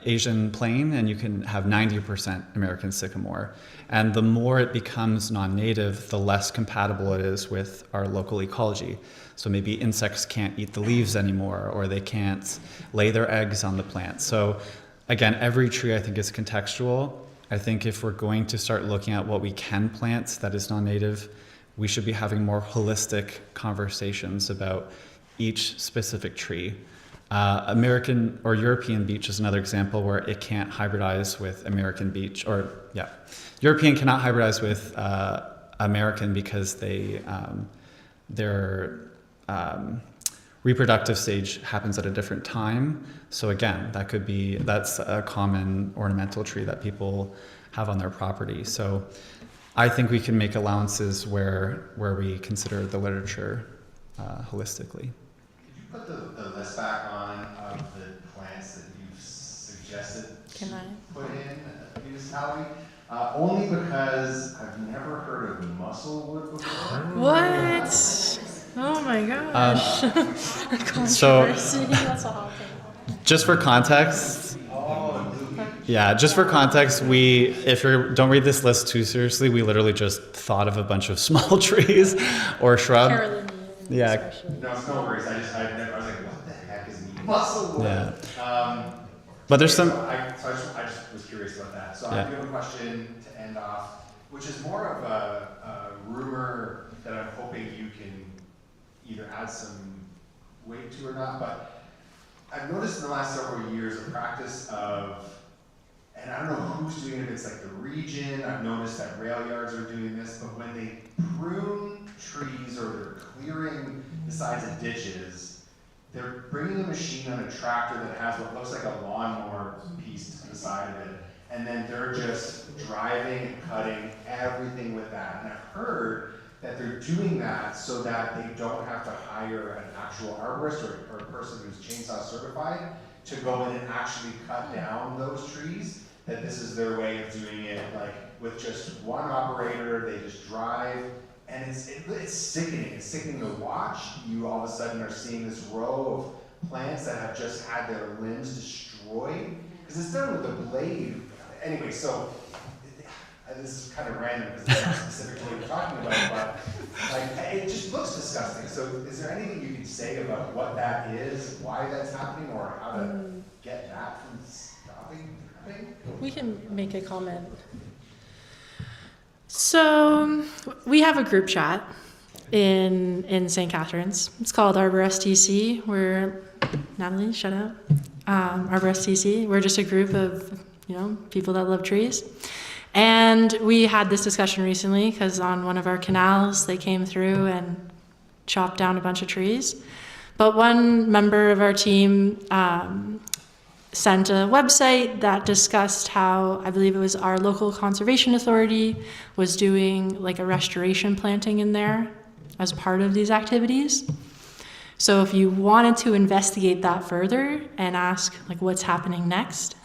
Asian plane, and you can have 90% American sycamore. And the more it becomes non-native, the less compatible it is with our local ecology. So maybe insects can't eat the leaves anymore, or they can't lay their eggs on the plant. So again, every tree I think is contextual. I think if we're going to start looking at what we can plant that is non-native, we should be having more holistic conversations about each specific tree. American or European beech is another example where it can't hybridize with American beech, or yeah, European cannot hybridize with American because their reproductive stage happens at a different time. So again, that's a common ornamental tree that people have on their property. So I think we can make allowances where we consider the literature holistically. Could you put the list back on of the plants that you've suggested put in a municipality? Only because I've never heard of musclewood before. What? Oh my gosh. So, That's a hot thing. just for context, if you don't read this list too seriously, we literally just thought of a bunch of small trees or shrub. Carolinian, yeah. especially. No, it's no worries. I was like, what the heck is musclewood? Yeah. But there's some. I just was curious about that. So I do have a question to end off, which is more of a rumor that I'm hoping you can either add some weight to or not. But I've noticed in the last several years a practice of, and I don't know who's doing it, if it's like the region, I've noticed that rail yards are doing this, but when they prune trees or they're clearing the sides of ditches, they're bringing a machine on a tractor that has what looks like a lawnmower piece to the side of it, and then they're just driving and cutting everything with that. And I've heard that they're doing that so that they don't have to hire an actual arborist or a person who's chainsaw certified to go in and actually cut down those trees, that this is their way of doing it, like with just one operator. They just drive, and it's sickening. It's sickening to watch. You all of a sudden are seeing this row of plants that have just had their limbs destroyed, because it's done with a blade. Anyway, so this is kind of random because it's not specific to what you're talking about, but like, it just looks disgusting. So is there anything you can say about what that is, why that's happening, or how to get that from stopping happening? We can make a comment. So we have a group chat in St. Catharines. It's called Arbor STC. We're, Natalie, shout out. Arbor STC. We're just a group of, people that love trees. And we had this discussion recently because on one of our canals, they came through and chopped down a bunch of trees. But one member of our team sent a website that discussed how, I believe it was our local conservation authority was doing like a restoration planting in there as part of these activities. So if you wanted to investigate that further and ask like what's happening next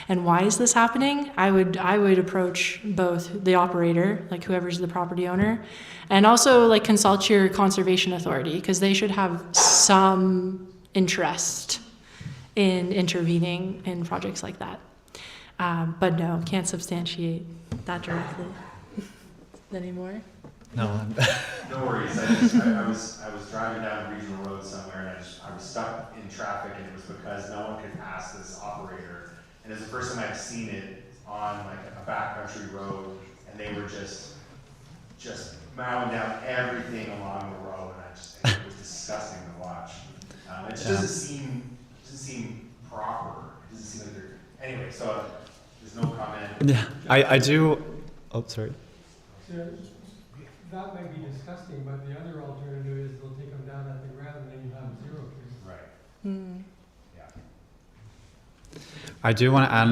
and why is this happening, I would approach both the operator, like whoever's the property owner, and also like consult your conservation authority because they should have some interest in intervening in projects like that. But no, can't substantiate that directly anymore. No. No worries. I was driving down a regional road somewhere, and I was stuck in traffic, and it was because no one could pass this operator. And it was the first time I've seen it on like a backcountry road, and they were just mowing down everything along the road, and it was disgusting to watch. It just doesn't seem proper. It doesn't seem like they're anyway. So there's no comment. Yeah, I do. Oh, sorry. That might be disgusting, but the other alternative is they'll take them down at the ground and then you have zero trees. Right. Yeah. I do want to add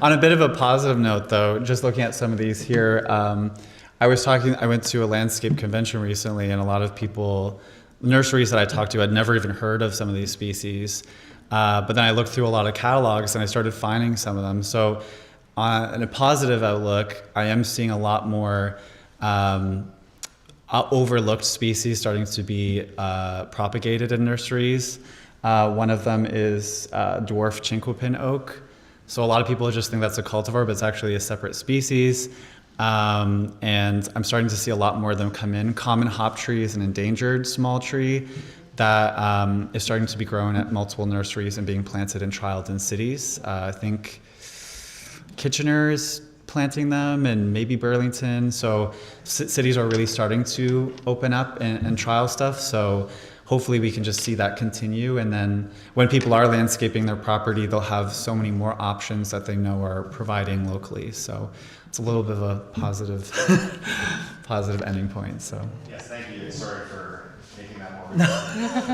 on a bit of a positive note, though, just looking at some of these here, I went to a landscape convention recently, and a lot of people, nurseries that I talked to, had never even heard of some of these species. But then I looked through a lot of catalogs and I started finding some of them. So in a positive outlook, I am seeing a lot more overlooked species starting to be propagated in nurseries. One of them is dwarf chinquapin oak. So a lot of people just think that's a cultivar, but it's actually a separate species. And I'm starting to see a lot more of them come in. Common hop tree is an endangered small tree that is starting to be grown at multiple nurseries and being planted and trialed in cities. I think Kitchener is planting them and maybe Burlington. So cities are really starting to open up and trial stuff. So hopefully we can just see that continue. And then when people are landscaping their property, they'll have so many more options that they know are providing locally. So it's a little bit of a positive, positive ending point. So yes, thank you. Sorry for making that more visible.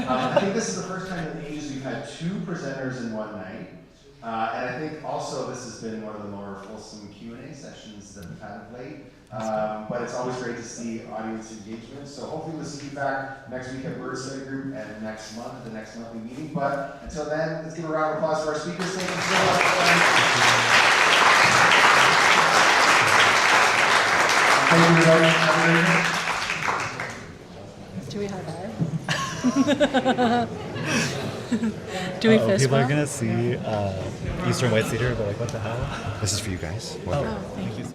I think this is the first time in ages we've had 2 presenters in one night. And I think also this has been one of the more fulsome Q&A sessions that we've had of late. But it's always great to see audience engagement. So hopefully we'll see you back next week at Bird Study Group and next month at the next monthly meeting. But until then, let's give a round of applause for our speakers. Thank you so much. Thank you, everybody. Do we have that? Do we fist people bump? are going to see Eastern White Cedar, but like, what the hell? This is for you guys. Oh, thank you.